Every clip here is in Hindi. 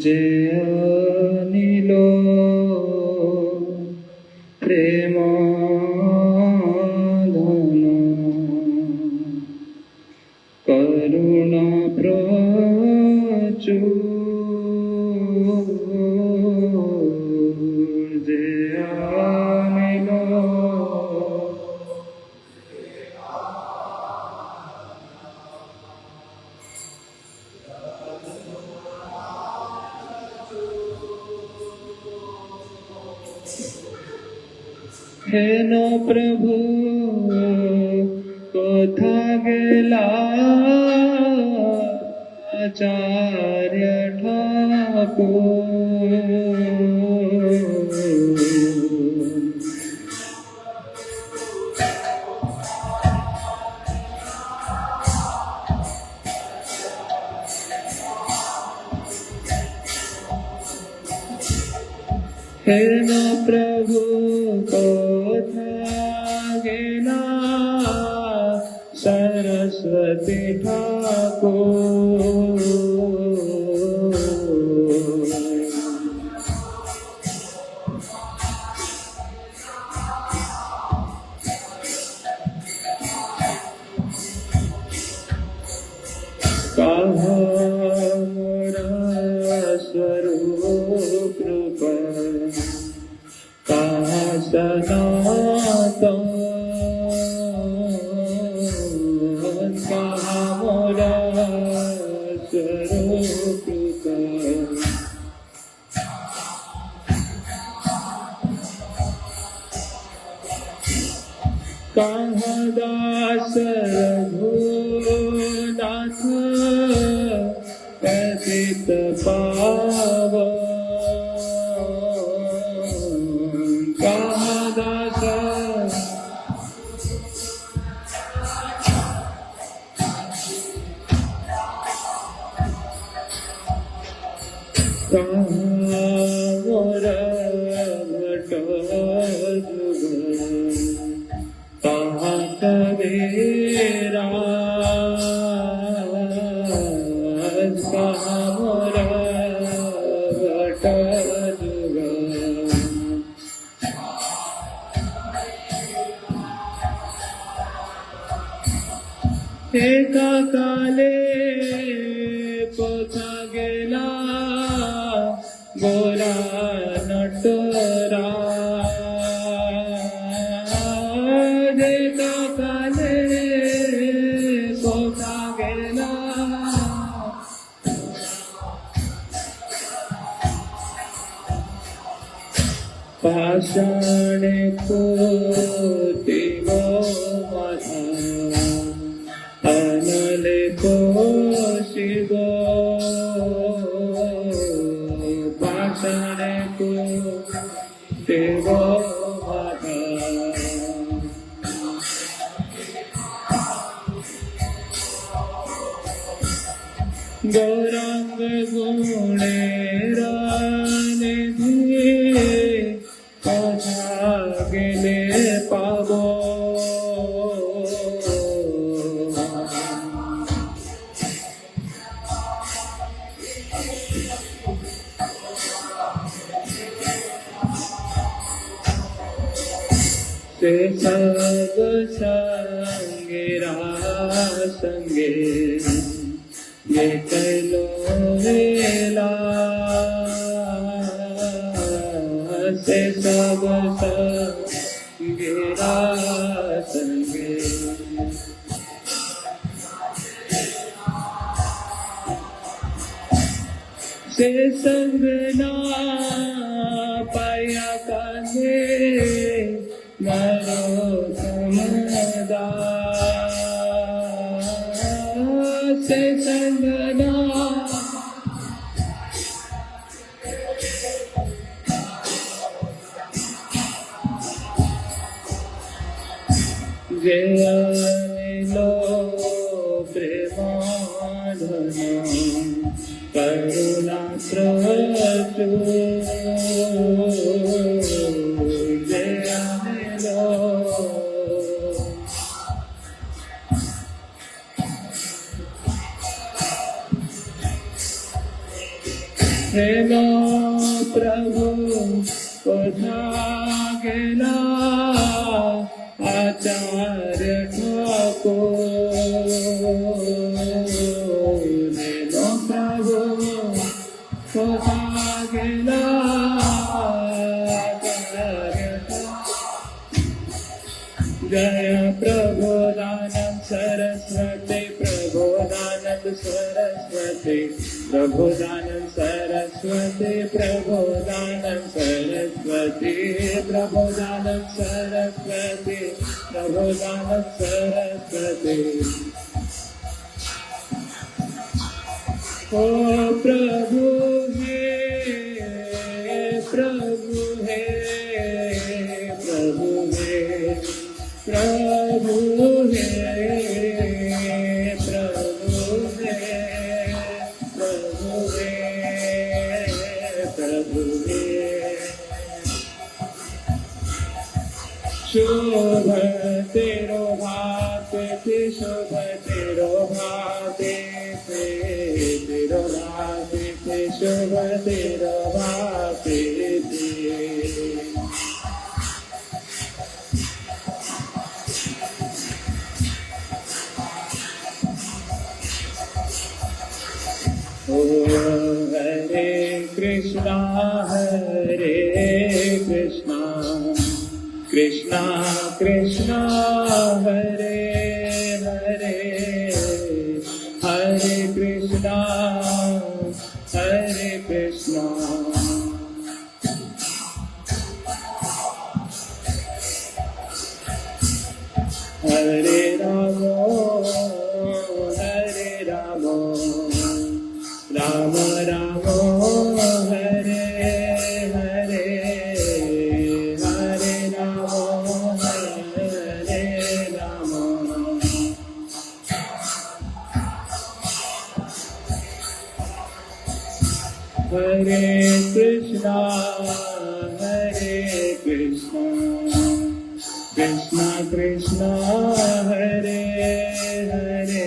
যে অনিল প্রেম ধন করুণা প্রচুর যে অনিল হেন প্রভু কোথা গেলা আচার্য ঠাকুর হেন প্রভু কোথা গেলা সরস্বতী ঠাকুর कहा मोरा स्वरूप कृपा कहा सनातन कहा मोरा स्वरूप कृपा कहा दास रघुनाथ पतित पावन कहा दास कहा मोरा भट कहा कबीरा कहा मोरा भट एका काले कोथा गेला गोरा नटरा एका काले कोथा गेला पाषाण कोटिगो माथा अनल कोशिगो पाषाण कोटिगो माथा गौरांग गुणेरानिधि कथा गेले पावो से सब संगेरा संगे ये कैलो वेला से सब संगेरा संगे से संग ना पाया काने मरो समदा से संगना जय लो प्रेमाधन करुणा प्रचुर जय लो हेलो प्रभु कोथा गेला आचार्य ठाकुर हेलो प्रभु कोथा गेला आचार्य जय प्रबोधानंद सरस्वती प्रबोधानंद सरस्वती प्रबोधानंद सरस्वती प्रबोधानंद सरस्वती प्रबोधानंद सरस्वती प्रबोधानंद सरस्वती ओ प्रभु हे प्रभु हे प्रभु हे प्रभु हे प्रभु हे प्रभु हे प्रभु हे शुभ तेरो भाते शुभ तेरो भाते तेरो भाते शुभ तेरो भाते ओ हरे कृष्णा कृष्णा कृष्णा हरे हरे हरे कृष्णा हरे राम राम राम हरे हरे हरे राम हरे Krishna Krishna Krishna Hare Hare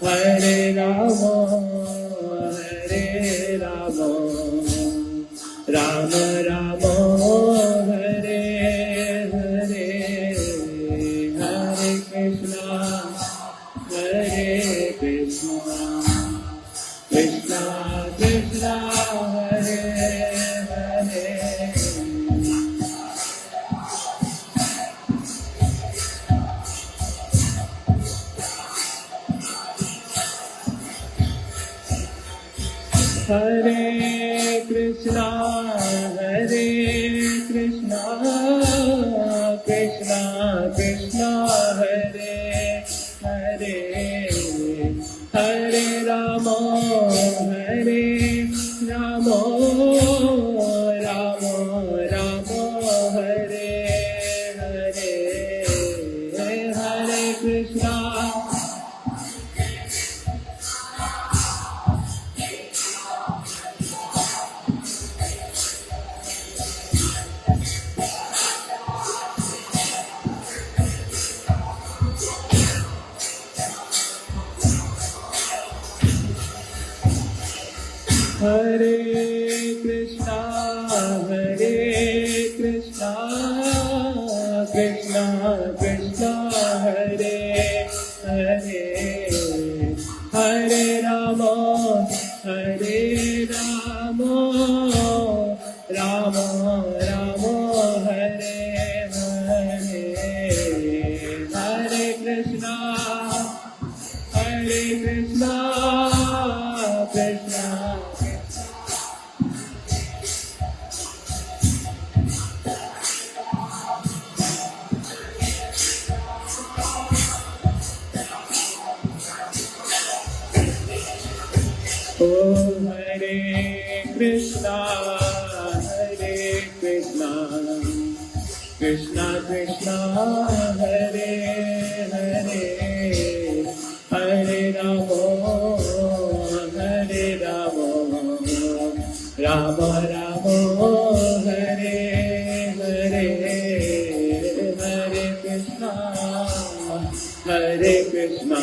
Hare Ram Ram Ram Hare Hare Hare Krishna Krishna Krishna Hare Hare Hare Krishna, Krishna Krishna, Hare Hare, Hare Rama, Rama Rama, Hare Hare, Hare Krishna. Hare Krishna, Krishna Krishna, Hare Hare, Hare Rama, Rama Rama, Hare Hare, Hare Krishna, Krishna Oh Hare Krishna, Krishna Krishna, Hare Hare, Hare Rama, Rama Rama, Hare Hare, Hare Krishna, Hare Krishna.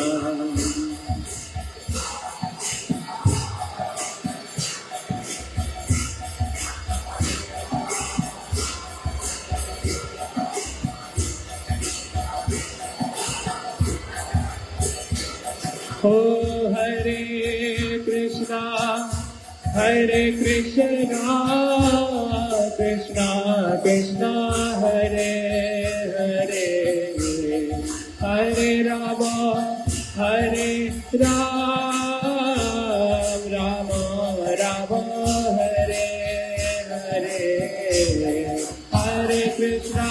Oh Hare Krishna, Krishna Krishna, Hare Hare, Hare Rama, Rama Rama, Hare Hare, Hare Krishna,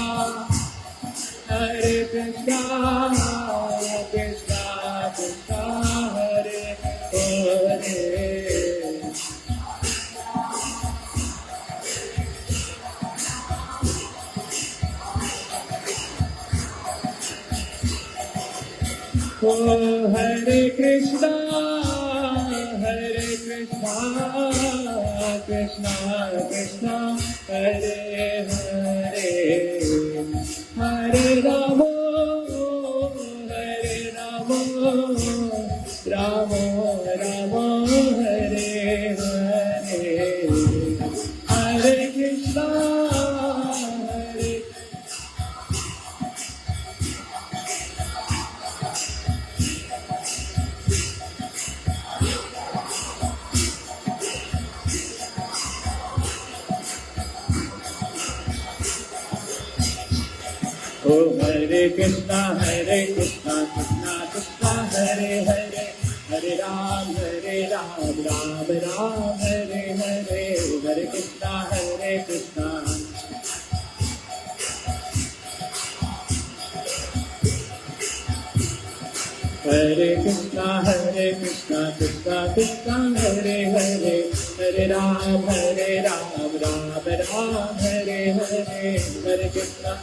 Krishna Krishna, Hare Hare. Oh Hare Krishna, Krishna Krishna, Hare Hare, Hare Rama, Rama Rama, Hare Hare, Hare Krishna, Oh Hare Krishna, Krishna Krishna, Hare Hare, Hare Ram, Ram Ram, Hare Hare, Hare Krishna, Krishna. Hare Krishna, Krishna Krishna, Hare Hare, Hare Ram, Ram Ram, Hare Hare, Hare Krishna.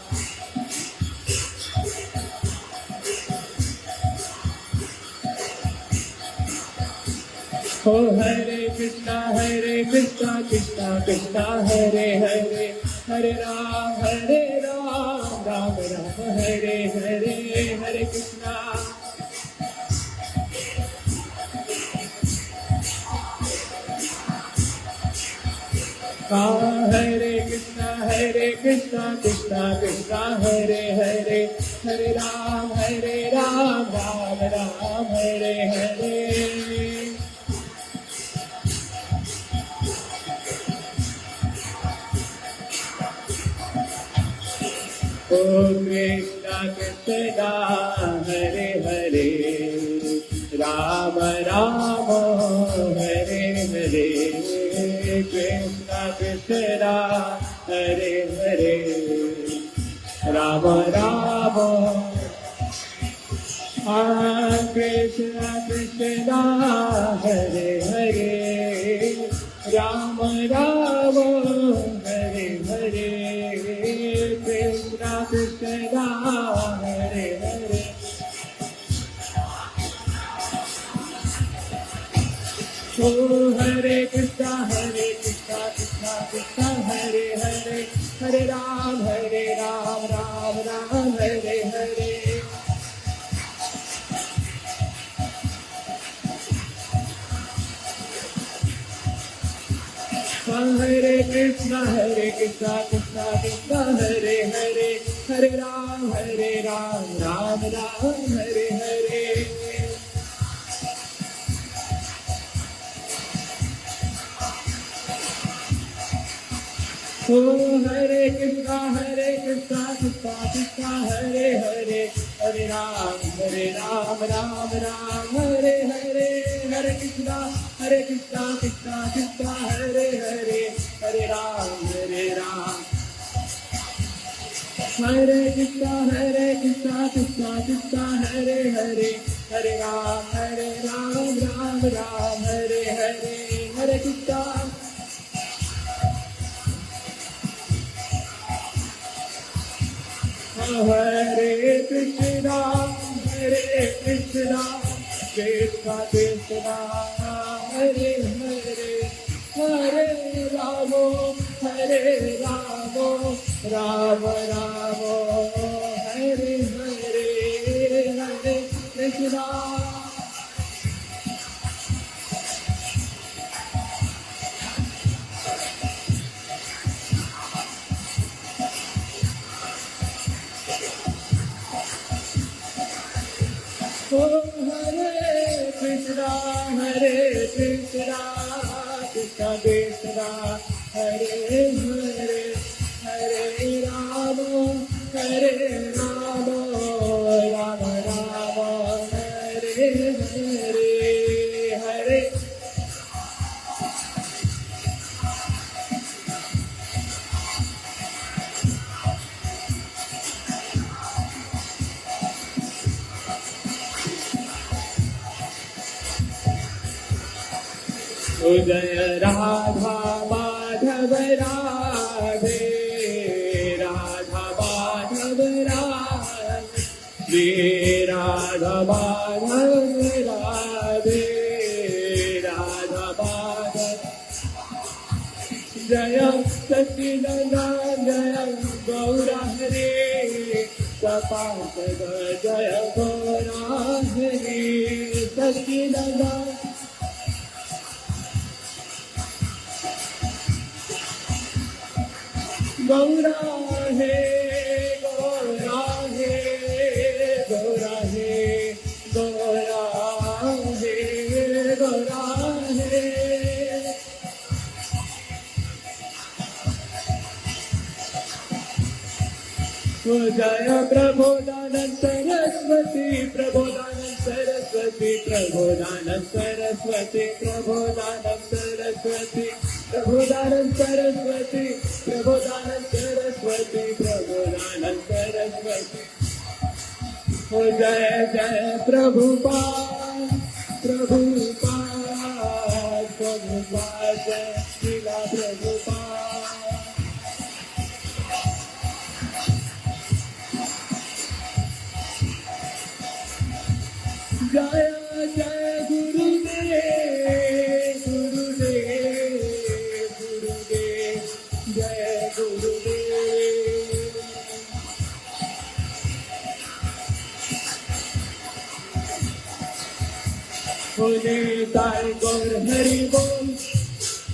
Oh Hare Krishna, Krishna Krishna, Hare Hare, Hare Ram, Ram Ram, Hare Hare, Hare Krishna. Hare Krishna, Krishna Krishna, Hare Hare, Hare Ram, Ram Ram, Hare Hare. Oh Krishna Krishna, Hare Hare, Rama Rama, Hare Hare, हरे कृष्णा कृष्णा हरे हरे राम राम कृष्णा कृष्णा हरे हरे राम राम हरे हरे कृष्णा कृष्णा हरे हरे ओ हरे कृष्णा कृष्णा कृष्णा हरे हरे हरे राम राम राम हरे हरे हरे कृष्णा कृष्णा कृष्णा हरे हरे हरे राम राम राम हरे हरे ओ हरे कृष्णा कृष्णा कृष्णा हरे हरे हरे राम राम राम हरे हरे हरे कृष्णा कृष्णा कृष्णा हरे हरे हरे राम हरे कृष्णा कृष्णा कृष्णा हरे हरे हरे राम राम राम हरे हरे हरे कृष्णा हरे कृष्णा कृष्णा कृष्णा हरे हरे हरे राम राम राम हरे हरे हरे कृष्णा ओ हरे कृष्णा कृष्णा कृष्णा हरे हरे हरे राम राम राम हरे हरे हरे जय राधा माधव राधे राधा माधव राधे श्री राधा माधव राधे राधा माधव जय सच्चिदानंद जय गौरा हरे सपात जय गौरा हरे सच्चिदानंद गौरा है गौरा है गौरा है गौरा है गौरा है जय प्रबोधानंद सरस्वती प्रबोधानंद सरस्वती प्रबोधानंद सरस्वती प्रबोधानंद सरस्वती प्रबोधानंद सरस्वती प्रबोधानंद सरस्वती प्रबोधानंद सरस्वती हो जय जय प्रभुपाद प्रभुपाद प्रभुपाद जय श्रीला प्रभुपाद जय जय गुरुदेव गुरुदेव गुरुदेव जय गुरुदेव बोले ताई गौर हरि बोल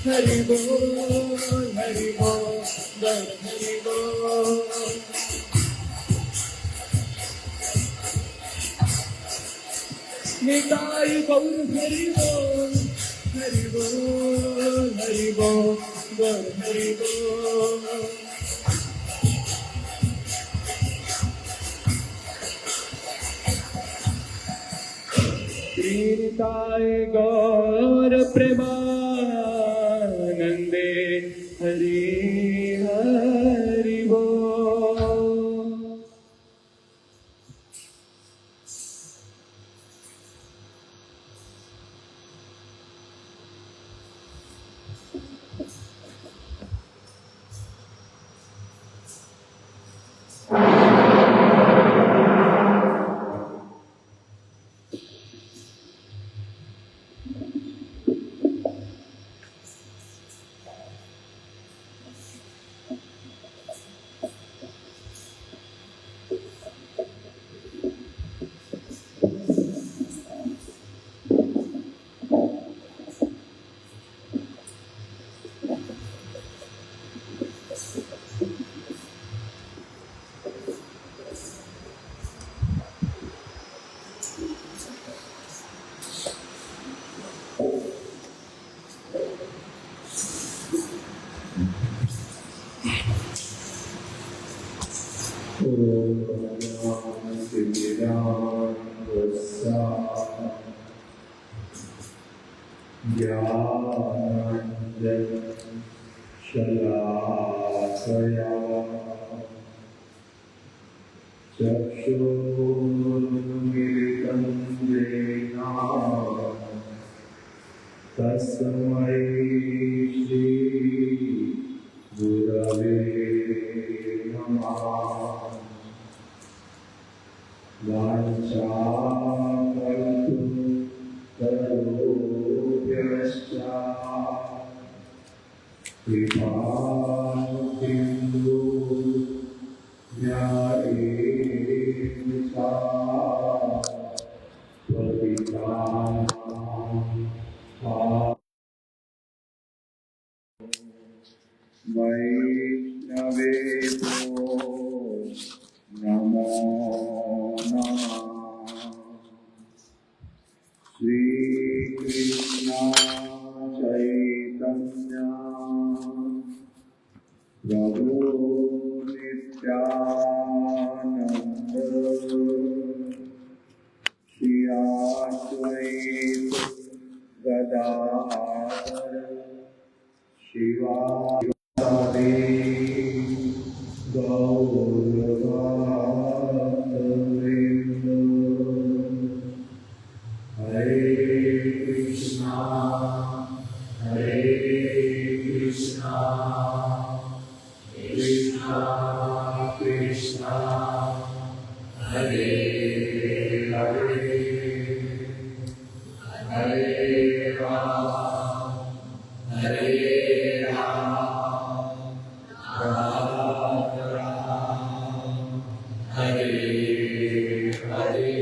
हरि बोल हरि बोल गौर हरि बोल निताई गौर हरि बोल हरि बोल हरि बोल गौर हरि बोल निताई गौर प्रेमा शलाकया चक्षुर्मिलितं येन तस्मै श्रीगुरवे नमः। वाञ्छाकल्पतरुभ्यश्च कृपासिन्धुभ्यैव पतितानां वैष्णवेभ्यो नमो नमः। श्रीकृष्ण चैतन्य प्रभु नित्यानंद श्री अद्वैत गदाधर शिवासादि गौरवादवृंद। हरे कृष्णा कृष्णा कृष्णा हरे हरे हरे राम राम राम हरे हरे।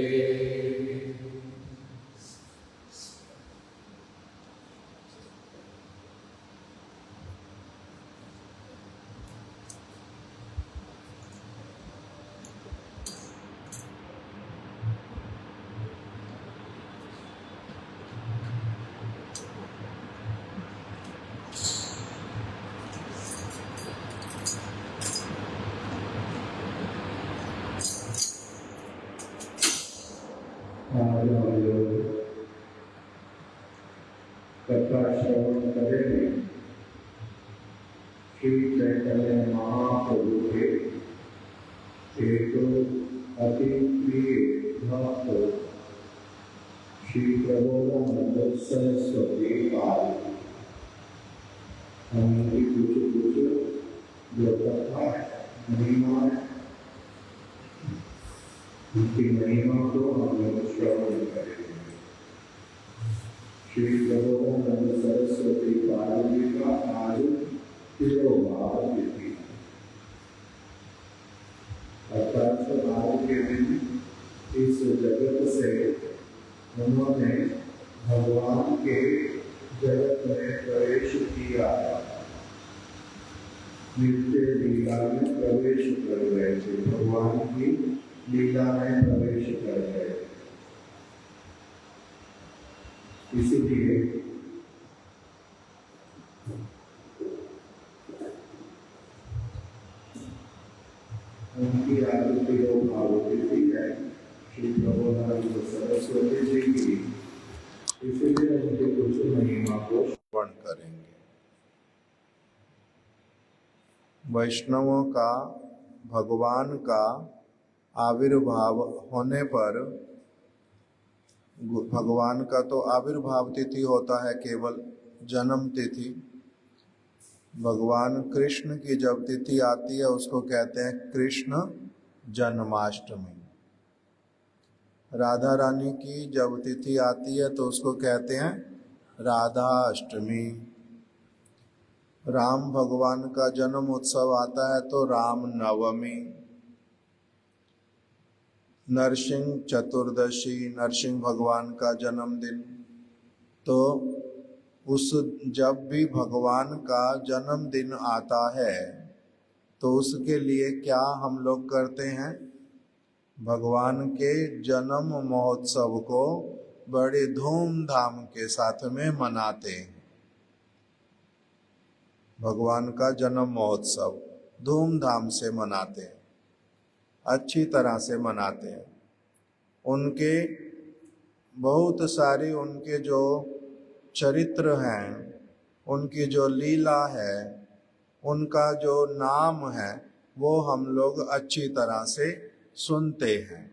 आज हम लोग कथा श्रवण करेंगे श्री चैतन्य महाप्रभु के एक अति प्रिय भक्त श्री प्रबोधानंद सरस्वती पाद। हम उनकी कुछ जो कथा महिमा है उनकी महिमा को हम लोग श्रवण करेंगे। श्री प्रबोधानंद सरस्वती पाद जी का आज तिरुभाव तिथि अर्थात आज के दिन इस जगत से उन्होंने भगवान के जगत में प्रवेश किया, नित्य लीला में प्रवेश कर गए थे, भगवान की लीला में प्रवेश कर गए। इसलिए उनकी आरती लोग भावती है श्री प्रबोधानंद सरस्वती जी की, इसलिए उनके कुछ महिमा को श्रवण करेंगे। वैष्णवों का भगवान का आविर्भाव होने पर, भगवान का तो आविर्भाव तिथि होता है केवल जन्म तिथि, भगवान कृष्ण की जब तिथि आती है उसको कहते हैं कृष्ण जन्माष्टमी। राधा रानी की जब तिथि आती है तो उसको कहते हैं राधा अष्टमी। राम भगवान का जन्म उत्सव आता है तो राम नवमी। नरसिंह चतुर्दशी, नरसिंह भगवान का जन्मदिन। तो उस जब भी भगवान का जन्मदिन आता है तो उसके लिए क्या हम लोग करते हैं, भगवान के जन्म महोत्सव को बड़े धूमधाम के साथ में मनाते हैं। भगवान का जन्म महोत्सव धूमधाम से मनाते हैं। अच्छी तरह से मनाते हैं। उनके बहुत सारी उनके जो चरित्र हैं, उनकी जो लीला है, उनका जो नाम है, वो हम लोग अच्छी तरह से सुनते हैं।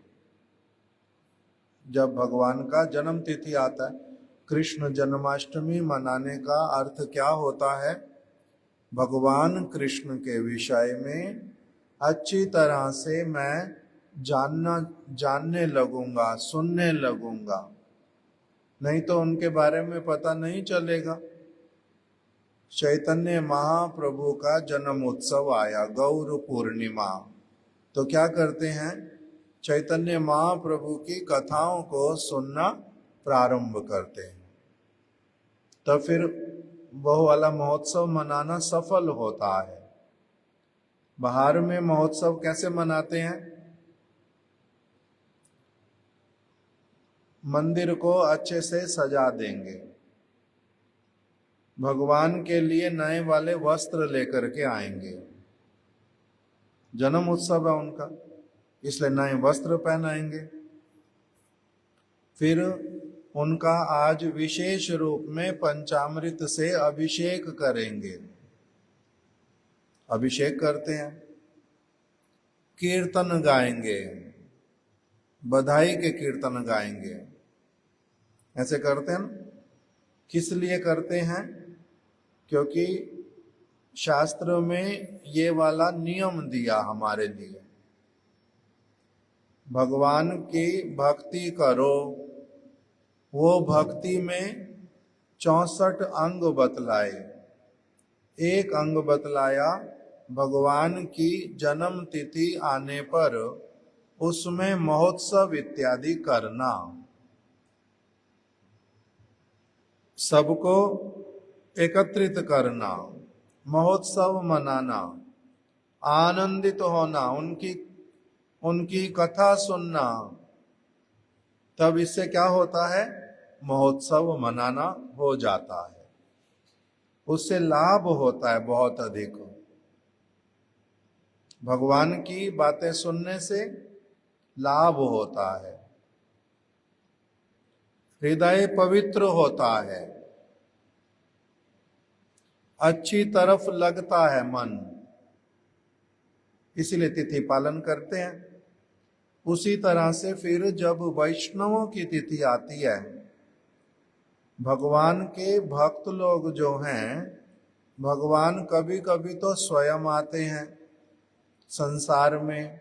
जब भगवान का जन्म तिथि आता है, कृष्ण जन्माष्टमी मनाने का अर्थ क्या होता है? भगवान कृष्ण के विषय में अच्छी तरह से मैं जानने लगूंगा, सुनने लगूंगा, नहीं तो उनके बारे में पता नहीं चलेगा। चैतन्य महाप्रभु का जन्म उत्सव आया, गौर पूर्णिमा, तो क्या करते हैं? चैतन्य महाप्रभु की कथाओं को सुनना प्रारंभ करते हैं। तो फिर वो वाला महोत्सव मनाना सफल होता है। बाहर में महोत्सव कैसे मनाते हैं? मंदिर को अच्छे से सजा देंगे, भगवान के लिए नए वाले वस्त्र लेकर के आएंगे। जन्म उत्सव है उनका, इसलिए नए वस्त्र पहनाएंगे। फिर उनका आज विशेष रूप में पंचामृत से अभिषेक करेंगे। अभिषेक करते हैं, कीर्तन गाएंगे, बधाई के कीर्तन गाएंगे। ऐसे करते हैं। किस लिए करते हैं? क्योंकि शास्त्र में ये वाला नियम दिया हमारे लिए, भगवान की भक्ति करो। वो भक्ति में 64 अंग बतलाए। एक अंग बतलाया भगवान की जन्म तिथि आने पर उसमें महोत्सव इत्यादि करना, सबको एकत्रित करना, महोत्सव मनाना, आनंदित होना, उनकी कथा सुनना। तब इससे क्या होता है? महोत्सव मनाना हो जाता है। उससे लाभ होता है बहुत अधिक। भगवान की बातें सुनने से लाभ होता है, हृदय पवित्र होता है, अच्छी तरफ लगता है मन, इसीलिए तिथि पालन करते हैं। उसी तरह से फिर जब वैष्णवों की तिथि आती है, भगवान के भक्त लोग जो हैं, भगवान कभी कभी तो स्वयं आते हैं संसार में,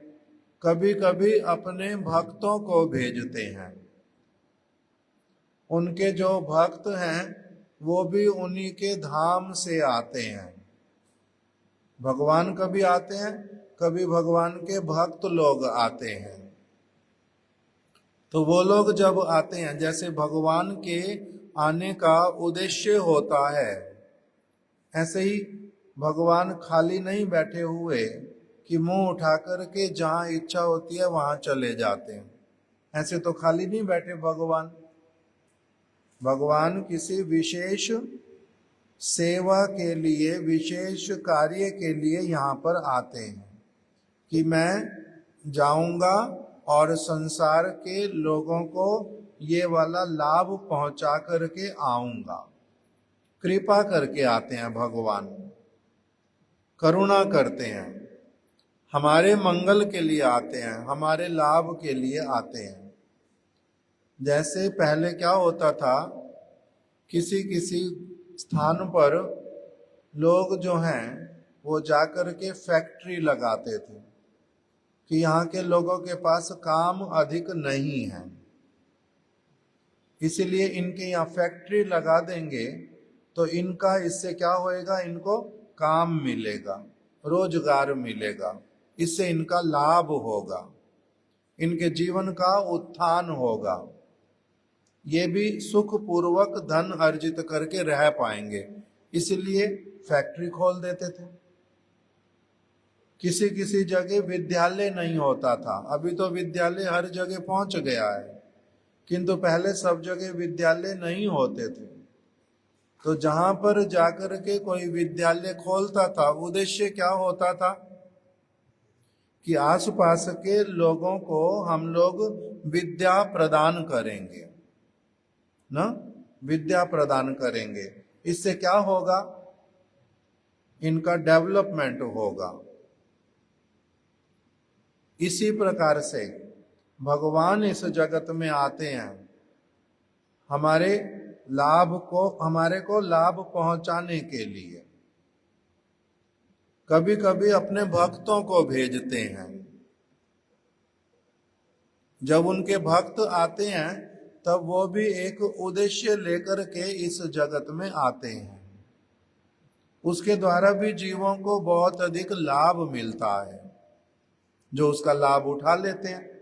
कभी कभी अपने भक्तों को भेजते हैं। उनके जो भक्त हैं वो भी उन्हीं के धाम से आते हैं। भगवान कभी आते हैं, कभी भगवान के भक्त लोग आते हैं। तो वो लोग जब आते हैं, जैसे भगवान के आने का उद्देश्य होता है, ऐसे ही भगवान खाली नहीं बैठे हुए कि मुंह उठा करके जहां इच्छा होती है वहां चले जाते हैं। ऐसे तो खाली नहीं बैठे भगवान। भगवान किसी विशेष सेवा के लिए, विशेष कार्य के लिए यहाँ पर आते हैं कि मैं जाऊंगा और संसार के लोगों को ये वाला लाभ पहुंचा करके आऊंगा। कृपा करके आते हैं भगवान, करुणा करते हैं, हमारे मंगल के लिए आते हैं, हमारे लाभ के लिए आते हैं। जैसे पहले क्या होता था, किसी किसी स्थान पर लोग जो हैं वो जाकर के फैक्ट्री लगाते थे कि यहाँ के लोगों के पास काम अधिक नहीं है, इसीलिए इनके यहाँ फैक्ट्री लगा देंगे तो इनका इससे क्या होएगा, इनको काम मिलेगा, रोजगार मिलेगा, इससे इनका लाभ होगा, इनके जीवन का उत्थान होगा, ये भी सुखपूर्वक धन अर्जित करके रह पाएंगे, इसलिए फैक्ट्री खोल देते थे। किसी किसी जगह विद्यालय नहीं होता था, अभी तो विद्यालय हर जगह पहुंच गया है, किंतु पहले सब जगह विद्यालय नहीं होते थे। तो जहां पर जाकर के कोई विद्यालय खोलता था, उद्देश्य क्या होता था कि आसपास के लोगों को हम लोग विद्या प्रदान करेंगे ना, विद्या प्रदान करेंगे। इससे क्या होगा? इनका डेवलपमेंट होगा। इसी प्रकार से भगवान इस जगत में आते हैं हमारे को लाभ पहुंचाने के लिए। कभी कभी अपने भक्तों को भेजते हैं। जब उनके भक्त आते हैं तब वो भी एक उद्देश्य लेकर के इस जगत में आते हैं। उसके द्वारा भी जीवों को बहुत अधिक लाभ मिलता है, जो उसका लाभ उठा लेते हैं।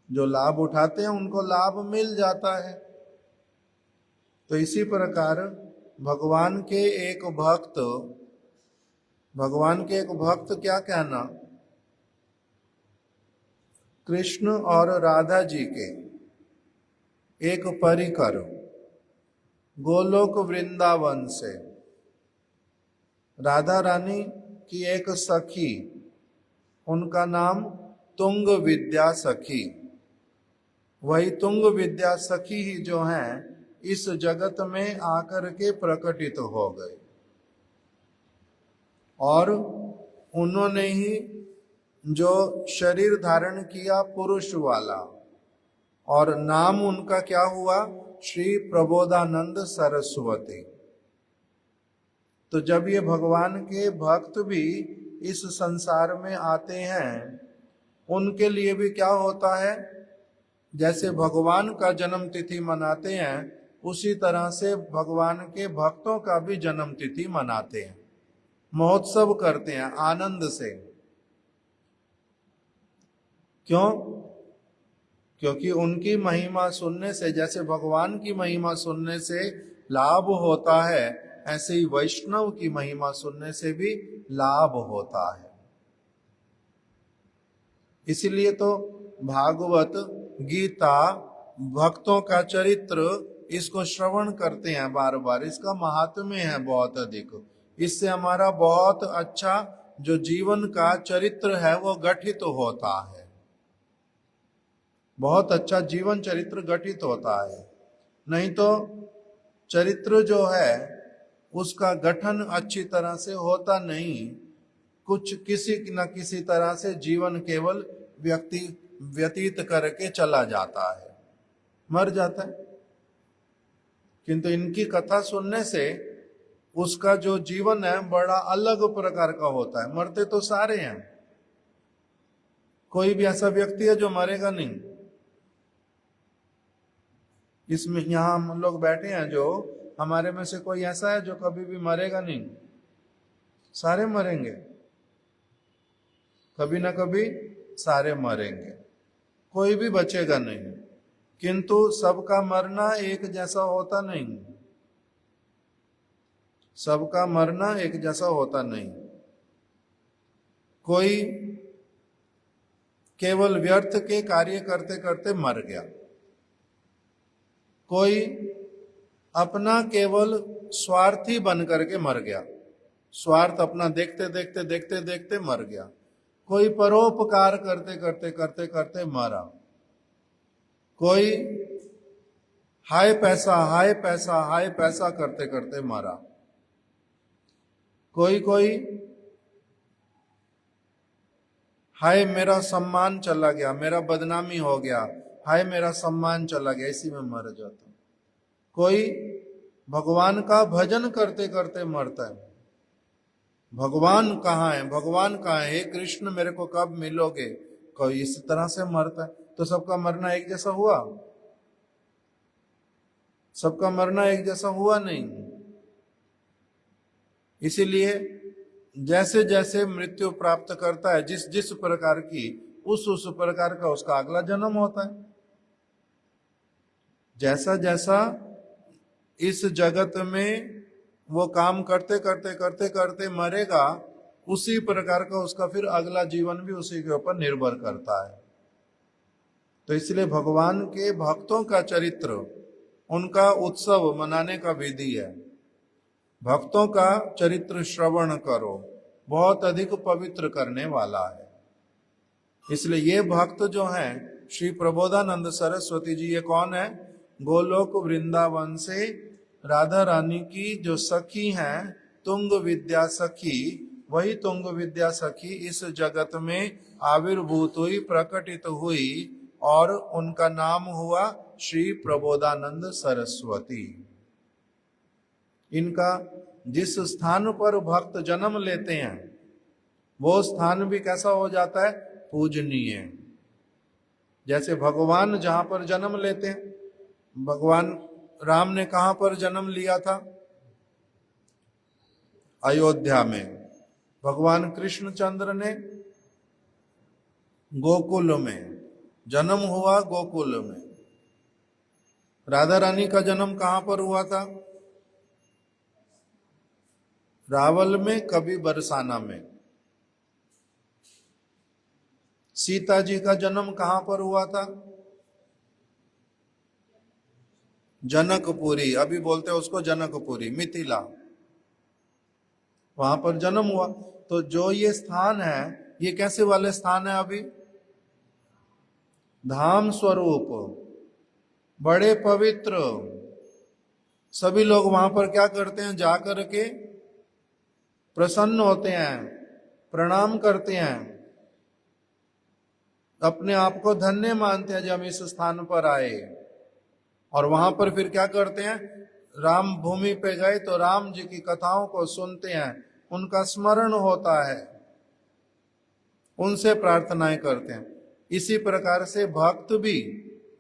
जो लाभ उठाते हैं उनको लाभ मिल जाता है। तो इसी प्रकार भगवान के एक भक्त क्या कहना, कृष्ण और राधा जी के एक परिकर गोलोक वृंदावन से राधा रानी की एक सखी, उनका नाम तुंग विद्या सखी, वही तुंग विद्या सखी ही जो हैं इस जगत में आकर के प्रकटित हो गए। और उन्होंने ही जो शरीर धारण किया पुरुष वाला, और नाम उनका क्या हुआ? श्री प्रबोधानंद सरस्वती। तो जब ये भगवान के भक्त भी इस संसार में आते हैं, उनके लिए भी क्या होता है? जैसे भगवान का जन्म तिथि मनाते हैं, उसी तरह से भगवान के भक्तों का भी जन्म तिथि मनाते हैं, महोत्सव करते हैं आनंद से। क्यों? क्योंकि उनकी महिमा सुनने से, जैसे भगवान की महिमा सुनने से लाभ होता है, ऐसे ही वैष्णव की महिमा सुनने से भी लाभ होता है। इसीलिए तो भागवत, गीता, भक्तों का चरित्र, इसको श्रवण करते हैं बार बार। इसका महात्म्य है बहुत अधिक। इससे हमारा बहुत अच्छा जो जीवन का चरित्र है वो गठित होता है, बहुत अच्छा जीवन चरित्र गठित होता है। नहीं तो चरित्र जो है उसका गठन अच्छी तरह से होता नहीं, कुछ किसी न किसी तरह से जीवन केवल व्यतीत करके चला जाता है, मर जाता है। किंतु इनकी कथा सुनने से उसका जो जीवन है बड़ा अलग प्रकार का होता है। मरते तो सारे हैं, कोई भी ऐसा व्यक्ति है जो मरेगा नहीं। इसमें यहां हम लोग बैठे हैं, जो हमारे में से कोई ऐसा है जो कभी भी मरेगा नहीं? सारे मरेंगे, कभी ना कभी सारे मरेंगे, कोई भी बचेगा नहीं। किंतु सबका मरना एक जैसा होता नहीं, सबका मरना एक जैसा होता नहीं। कोई केवल व्यर्थ के कार्य करते करते मर गया, कोई अपना केवल स्वार्थी बन करके मर गया, स्वार्थ अपना देखते देखते देखते देखते मर गया। कोई परोपकार करते करते करते करते मरा। कोई हाय पैसा हाय पैसा हाय पैसा करते करते मरा। कोई हाय मेरा सम्मान चला गया, मेरा बदनामी हो गया, हाय मेरा सम्मान चला गया, इसी में मर जाता। कोई भगवान का भजन करते करते मरता है। भगवान कहाँ है, भगवान कहाँ है, हे कृष्ण मेरे को कब मिलोगे, कोई इस तरह से मरता है। तो सबका मरना एक जैसा हुआ? सबका मरना एक जैसा हुआ नहीं। इसीलिए जैसे जैसे मृत्यु प्राप्त करता है, जिस जिस प्रकार की, उस प्रकार का उसका अगला जन्म होता है। जैसा जैसा इस जगत में वो काम करते करते करते करते मरेगा, उसी प्रकार का उसका फिर अगला जीवन भी उसी के ऊपर निर्भर करता है। तो इसलिए भगवान के भक्तों का चरित्र, उनका उत्सव मनाने का विधि है। भक्तों का चरित्र श्रवण करो, बहुत अधिक पवित्र करने वाला है। इसलिए ये भक्त जो हैं श्री प्रबोधानंद सरस्वती जी, ये कौन है? गोलोक वृंदावन से राधा रानी की जो सखी हैं, तुंग विद्या सखी, वही तुंग विद्या सखी इस जगत में आविर्भूत हुई, प्रकटित हुई, और उनका नाम हुआ श्री प्रबोधानंद सरस्वती। इनका जिस स्थान पर भक्त जन्म लेते हैं वो स्थान भी कैसा हो जाता है? पूजनीय। जैसे भगवान जहां पर जन्म लेते हैं, भगवान राम ने कहां पर जन्म लिया था? अयोध्या में। भगवान कृष्णचंद्र ने गोकुल में जन्म हुआ, गोकुल में। राधा रानी का जन्म कहां पर हुआ था? रावल में, कभी बरसाना में। सीता जी का जन्म कहां पर हुआ था? जनकपुरी, अभी बोलते हैं उसको जनकपुरी, मिथिला, वहां पर जन्म हुआ। तो जो ये स्थान है, ये कैसे वाले स्थान है? अभी धाम स्वरूप, बड़े पवित्र। सभी लोग वहां पर क्या करते हैं? जाकर के प्रसन्न होते हैं, प्रणाम करते हैं, अपने आप को धन्य मानते हैं जब इस स्थान पर आए। और वहां पर फिर क्या करते हैं? राम भूमि पे गए तो राम जी की कथाओं को सुनते हैं, उनका स्मरण होता है, उनसे प्रार्थनाएं करते हैं। इसी प्रकार से भक्त भी,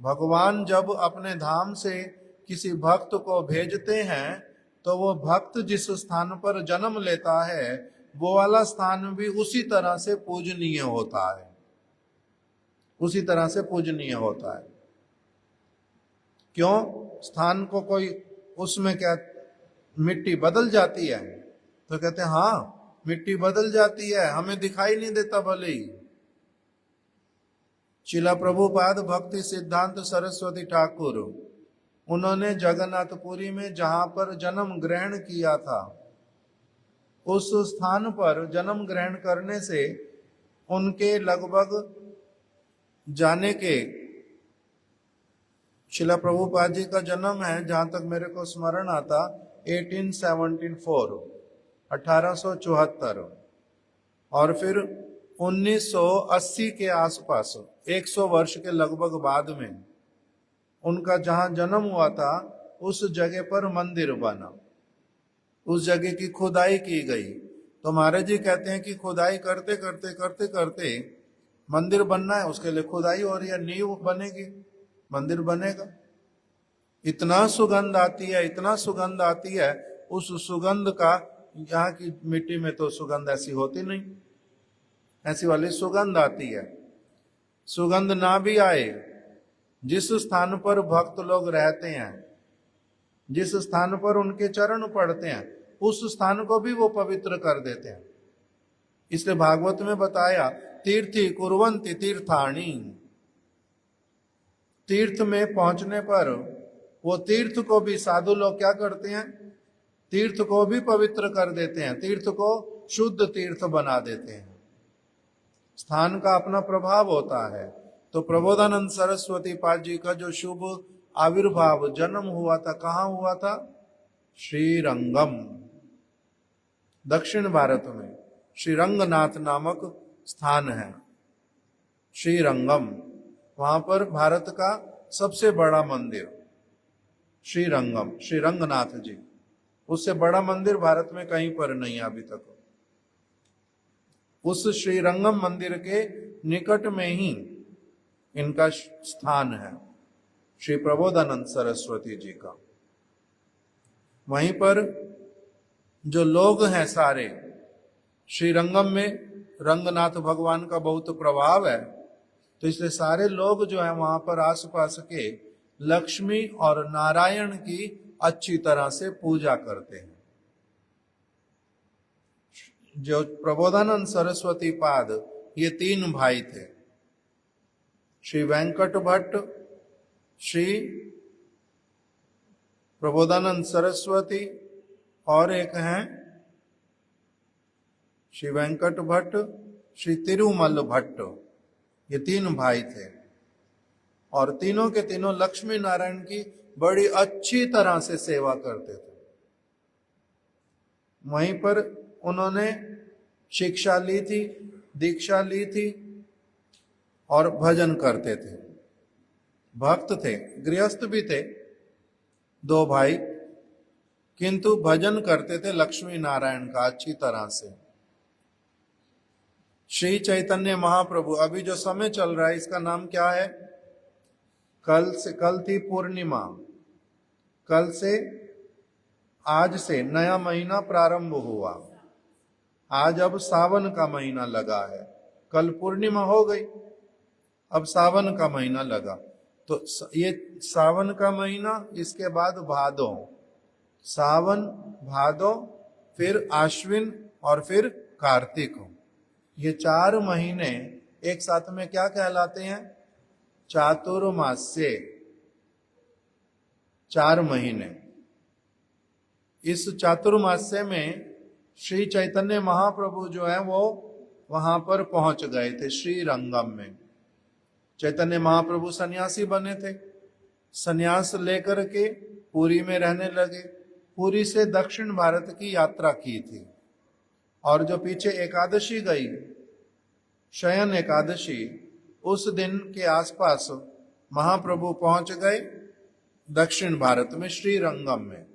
भगवान जब अपने धाम से किसी भक्त को भेजते हैं तो वो भक्त जिस स्थान पर जन्म लेता है वो वाला स्थान भी उसी तरह से पूजनीय होता है, उसी तरह से पूजनीय होता है। क्यों? स्थान को कोई, उसमें क्या मिट्टी बदल जाती है? तो कहते हैं हाँ, मिट्टी बदल जाती है, हमें दिखाई नहीं देता भले ही। शिला प्रभुपाद भक्ति सिद्धांत सरस्वती ठाकुर, उन्होंने जगन्नाथपुरी में जहां पर जन्म ग्रहण किया था, उस स्थान पर जन्म ग्रहण करने से उनके लगभग जाने के, शिला प्रभुपाद जी का जन्म है जहां तक मेरे को स्मरण आता 1874, और फिर 1980 के आसपास, 100 वर्ष के लगभग बाद में उनका जहां जन्म हुआ था उस जगह पर मंदिर बना, उस जगह की खुदाई की गई। तो महाराज जी कहते हैं कि खुदाई करते करते करते करते मंदिर बनना है, उसके लिए खुदाई हो रही है, नींव बनेगी, मंदिर बनेगा। इतना सुगंध आती है, इतना सुगंध आती है, उस सुगंध का, यहाँ की मिट्टी में तो सुगंध ऐसी होती नहीं, ऐसी वाली सुगंध आती है। सुगंध ना भी आए, जिस स्थान पर भक्त लोग रहते हैं, जिस स्थान पर उनके चरण पड़ते हैं, उस स्थान को भी वो पवित्र कर देते हैं। इसलिए भागवत में बताया, तीर्थी कुर्वन्ति तीर्थाणी, तीर्थ में पहुंचने पर वो तीर्थ को भी साधु लोग क्या करते हैं? तीर्थ को भी पवित्र कर देते हैं, तीर्थ को शुद्ध तीर्थ बना देते हैं। स्थान का अपना प्रभाव होता है। तो प्रबोधानंद सरस्वती पाद जी का जो शुभ आविर्भाव, जन्म हुआ था, कहां हुआ था? श्रीरंगम, दक्षिण भारत में श्रीरंगनाथ नामक स्थान है, श्रीरंगम। वहां पर भारत का सबसे बड़ा मंदिर श्रीरंगम, श्रीरंगनाथ जी, उससे बड़ा मंदिर भारत में कहीं पर नहीं अभी तक। उस श्रीरंगम मंदिर के निकट में ही इनका स्थान है, श्री प्रबोधानंद सरस्वती जी का। वहीं पर जो लोग हैं सारे, श्रीरंगम में रंगनाथ भगवान का बहुत प्रभाव है, तो इसलिए सारे लोग जो है वहां पर आसपास के लक्ष्मी और नारायण की अच्छी तरह से पूजा करते हैं। जो प्रबोधानंद सरस्वती पाद, ये 3 भाई थे, श्री वेंकट भट्ट, श्री प्रबोधानंद सरस्वती, और एक हैं श्री वेंकट भट्ट, श्री तिरुमल भट्ट, ये तीन भाई थे और तीनों के तीनों लक्ष्मी नारायण की बड़ी अच्छी तरह से सेवा करते थे। वहीं पर उन्होंने शिक्षा ली थी, दीक्षा ली थी और भजन करते थे। भक्त थे, गृहस्थ भी थे दो भाई, किंतु भजन करते थे लक्ष्मी नारायण का अच्छी तरह से। श्री चैतन्य महाप्रभु, अभी जो समय चल रहा है इसका नाम क्या है? कल थी पूर्णिमा, कल से आज से नया महीना प्रारंभ हुआ। आज अब सावन का महीना लगा है, कल पूर्णिमा हो गई, अब सावन का महीना लगा। तो ये सावन का महीना, इसके बाद भादो, सावन, भादो, फिर आश्विन और फिर कार्तिक। ये 4 महीने एक साथ में क्या कहलाते हैं? चातुर्मास्य। 4 महीने। इस चातुर्मास्य में श्री चैतन्य महाप्रभु जो है वो वहां पर पहुंच गए थे श्री रंगम में। चैतन्य महाप्रभु सन्यासी बने थे, सन्यास लेकर के पुरी में रहने लगे। पुरी से दक्षिण भारत की यात्रा की थी और जो पीछे एकादशी गई, शयन एकादशी, उस दिन के आसपास महाप्रभु पहुंच गए दक्षिण भारत में श्री रंगम में।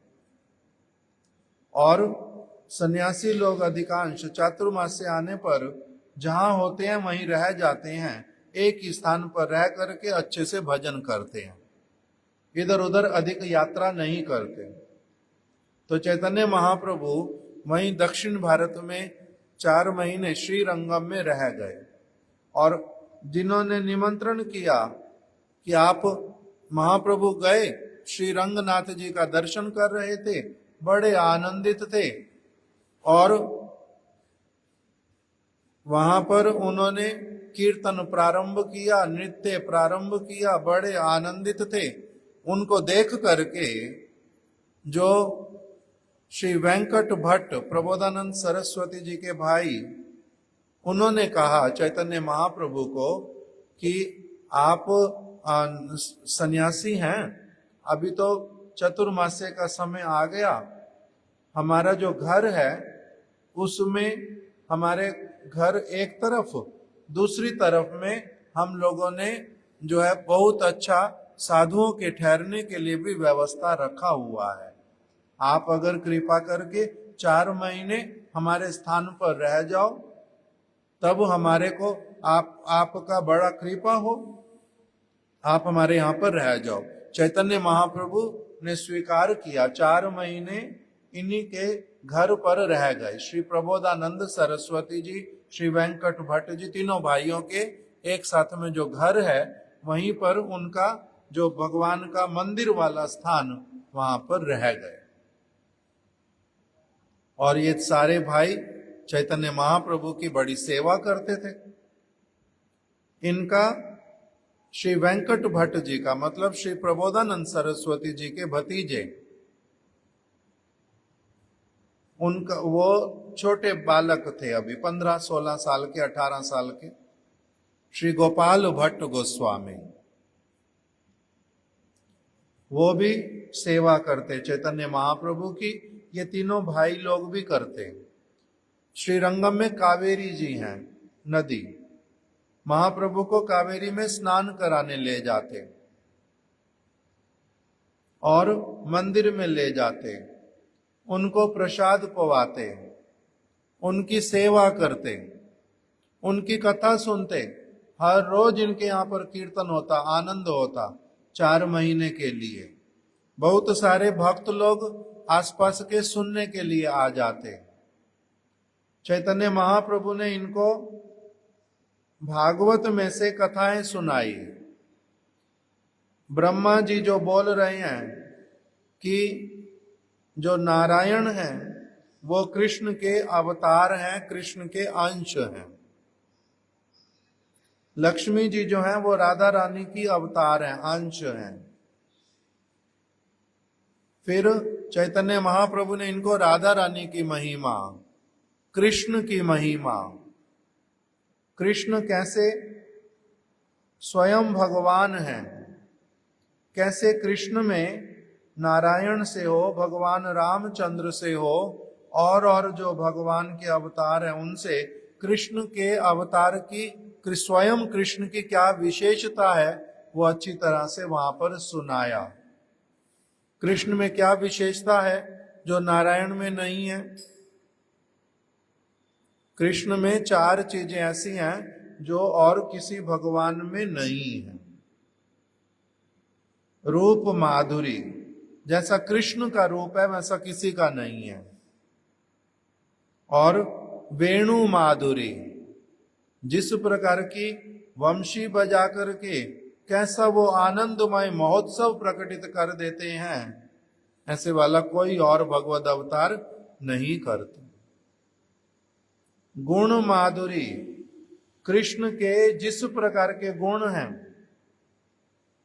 और सन्यासी लोग अधिकांश चातुर्मास से आने पर जहां होते हैं वहीं रह जाते हैं, एक ही स्थान पर रह करके अच्छे से भजन करते हैं, इधर उधर अधिक यात्रा नहीं करते। तो चैतन्य महाप्रभु वहीं दक्षिण भारत में 4 महीने श्री रंगम में रह गए और जिन्होंने निमंत्रण किया कि आप, महाप्रभु गए, श्री रंगनाथ जी का दर्शन कर रहे थे, बड़े आनंदित थे और वहां पर उन्होंने कीर्तन प्रारंभ किया, नृत्य प्रारंभ किया, बड़े आनंदित थे। उनको देख करके जो श्री वेंकट भट्ट, प्रबोधानंद सरस्वती जी के भाई, उन्होंने कहा चैतन्य महाप्रभु को कि आप सन्यासी हैं, अभी तो चतुर्मास्य का समय आ गया, हमारा जो घर है उसमें, हमारे घर एक तरफ, दूसरी तरफ में हम लोगों ने जो है बहुत अच्छा साधुओं के ठहरने के लिए भी व्यवस्था रखा हुआ है। आप अगर कृपा करके 4 महीने हमारे स्थान पर रह जाओ, तब हमारे को आपका बड़ा कृपा हो, आप हमारे यहाँ पर रह जाओ। चैतन्य महाप्रभु ने स्वीकार किया, 4 महीने इन्हीं के घर पर रह गए। श्री प्रबोधानंद सरस्वती जी, श्री वेंकट भट्ट जी, तीनों भाइयों के एक साथ में जो घर है, वहीं पर उनका जो भगवान का मंदिर वाला स्थान, वहां पर रह गए। और ये सारे भाई चैतन्य महाप्रभु की बड़ी सेवा करते थे। इनका श्री वेंकट भट्ट जी का मतलब श्री प्रबोधानंद सरस्वती जी के भतीजे, उनका, वो छोटे बालक थे, अभी 15-16 साल के, 18 साल के, श्री गोपाल भट्ट गोस्वामी, वो भी सेवा करते चैतन्य महाप्रभु की। ये तीनों भाई लोग भी करते। श्री रंगम में कावेरी जी हैं, नदी, महाप्रभु को कावेरी में स्नान कराने ले जाते और मंदिर में ले जाते, उनको प्रसाद पवाते, उनकी सेवा करते, उनकी कथा सुनते। हर रोज इनके यहाँ पर कीर्तन होता, आनंद होता, 4 महीने के लिए। बहुत सारे भक्त लोग आसपास के सुनने के लिए आ जाते। चैतन्य महाप्रभु ने इनको भागवत में से कथाएं सुनाई। ब्रह्मा जी जो बोल रहे हैं कि जो नारायण हैं वो कृष्ण के अवतार हैं, कृष्ण के अंश हैं। लक्ष्मी जी जो हैं वो राधा रानी की अवतार हैं, अंश हैं। फिर चैतन्य महाप्रभु ने इनको राधा रानी की महिमा कृष्ण की महिमा। कृष्ण कैसे स्वयं भगवान हैं, कैसे कृष्ण में नारायण से हो, भगवान रामचंद्र से हो, और जो भगवान के अवतार हैं उनसे, कृष्ण के अवतार की स्वयं कृष्ण की क्या विशेषता है वो अच्छी तरह से वहां पर सुनाया। कृष्ण में क्या विशेषता है जो नारायण में नहीं है। कृष्ण में 4 चीजें ऐसी हैं जो और किसी भगवान में नहीं है। रूप माधुरी, जैसा कृष्ण का रूप है वैसा किसी का नहीं है। और वेणु माधुरी, जिस प्रकार की वंशी बजा करके कैसा वो आनंदमय महोत्सव प्रकटित कर देते हैं, ऐसे वाला कोई और भगवत अवतार नहीं करते। गुण माधुरी, कृष्ण के जिस प्रकार के गुण हैं,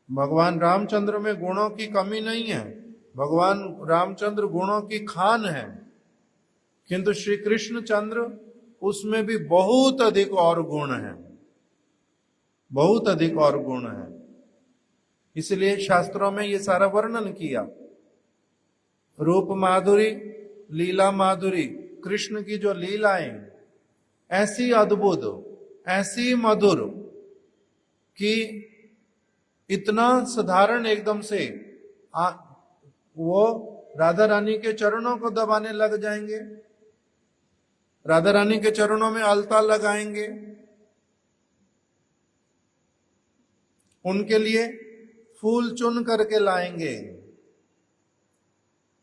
भगवान रामचंद्र में गुणों की कमी नहीं है, भगवान रामचंद्र गुणों की खान है, किंतु श्री कृष्ण चंद्र उसमें भी बहुत अधिक और गुण है, बहुत अधिक और गुण है। इसलिए शास्त्रों में ये सारा वर्णन किया। रूप माधुरी, लीला माधुरी, कृष्ण की जो लीलाएं ऐसी अद्भुत, ऐसी मधुर कि इतना साधारण एकदम से वो राधा रानी के चरणों को दबाने लग जाएंगे, राधा रानी के चरणों में अलता लगाएंगे, उनके लिए फूल चुन करके लाएंगे।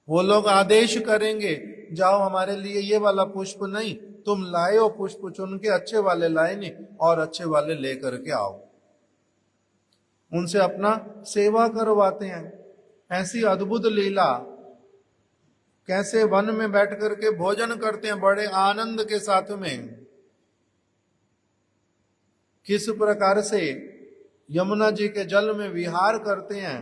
वो लोग आदेश करेंगे, जाओ हमारे लिए ये वाला पुष्प नहीं, तुम लाए हो पुष्प चुन के, अच्छे वाले लाए नहीं, और अच्छे वाले लेकर के आओ। उनसे अपना सेवा करवाते हैं। ऐसी अद्भुत लीला, कैसे वन में बैठ करके भोजन करते हैं बड़े आनंद के साथ में, किस प्रकार से यमुना जी के जल में विहार करते हैं,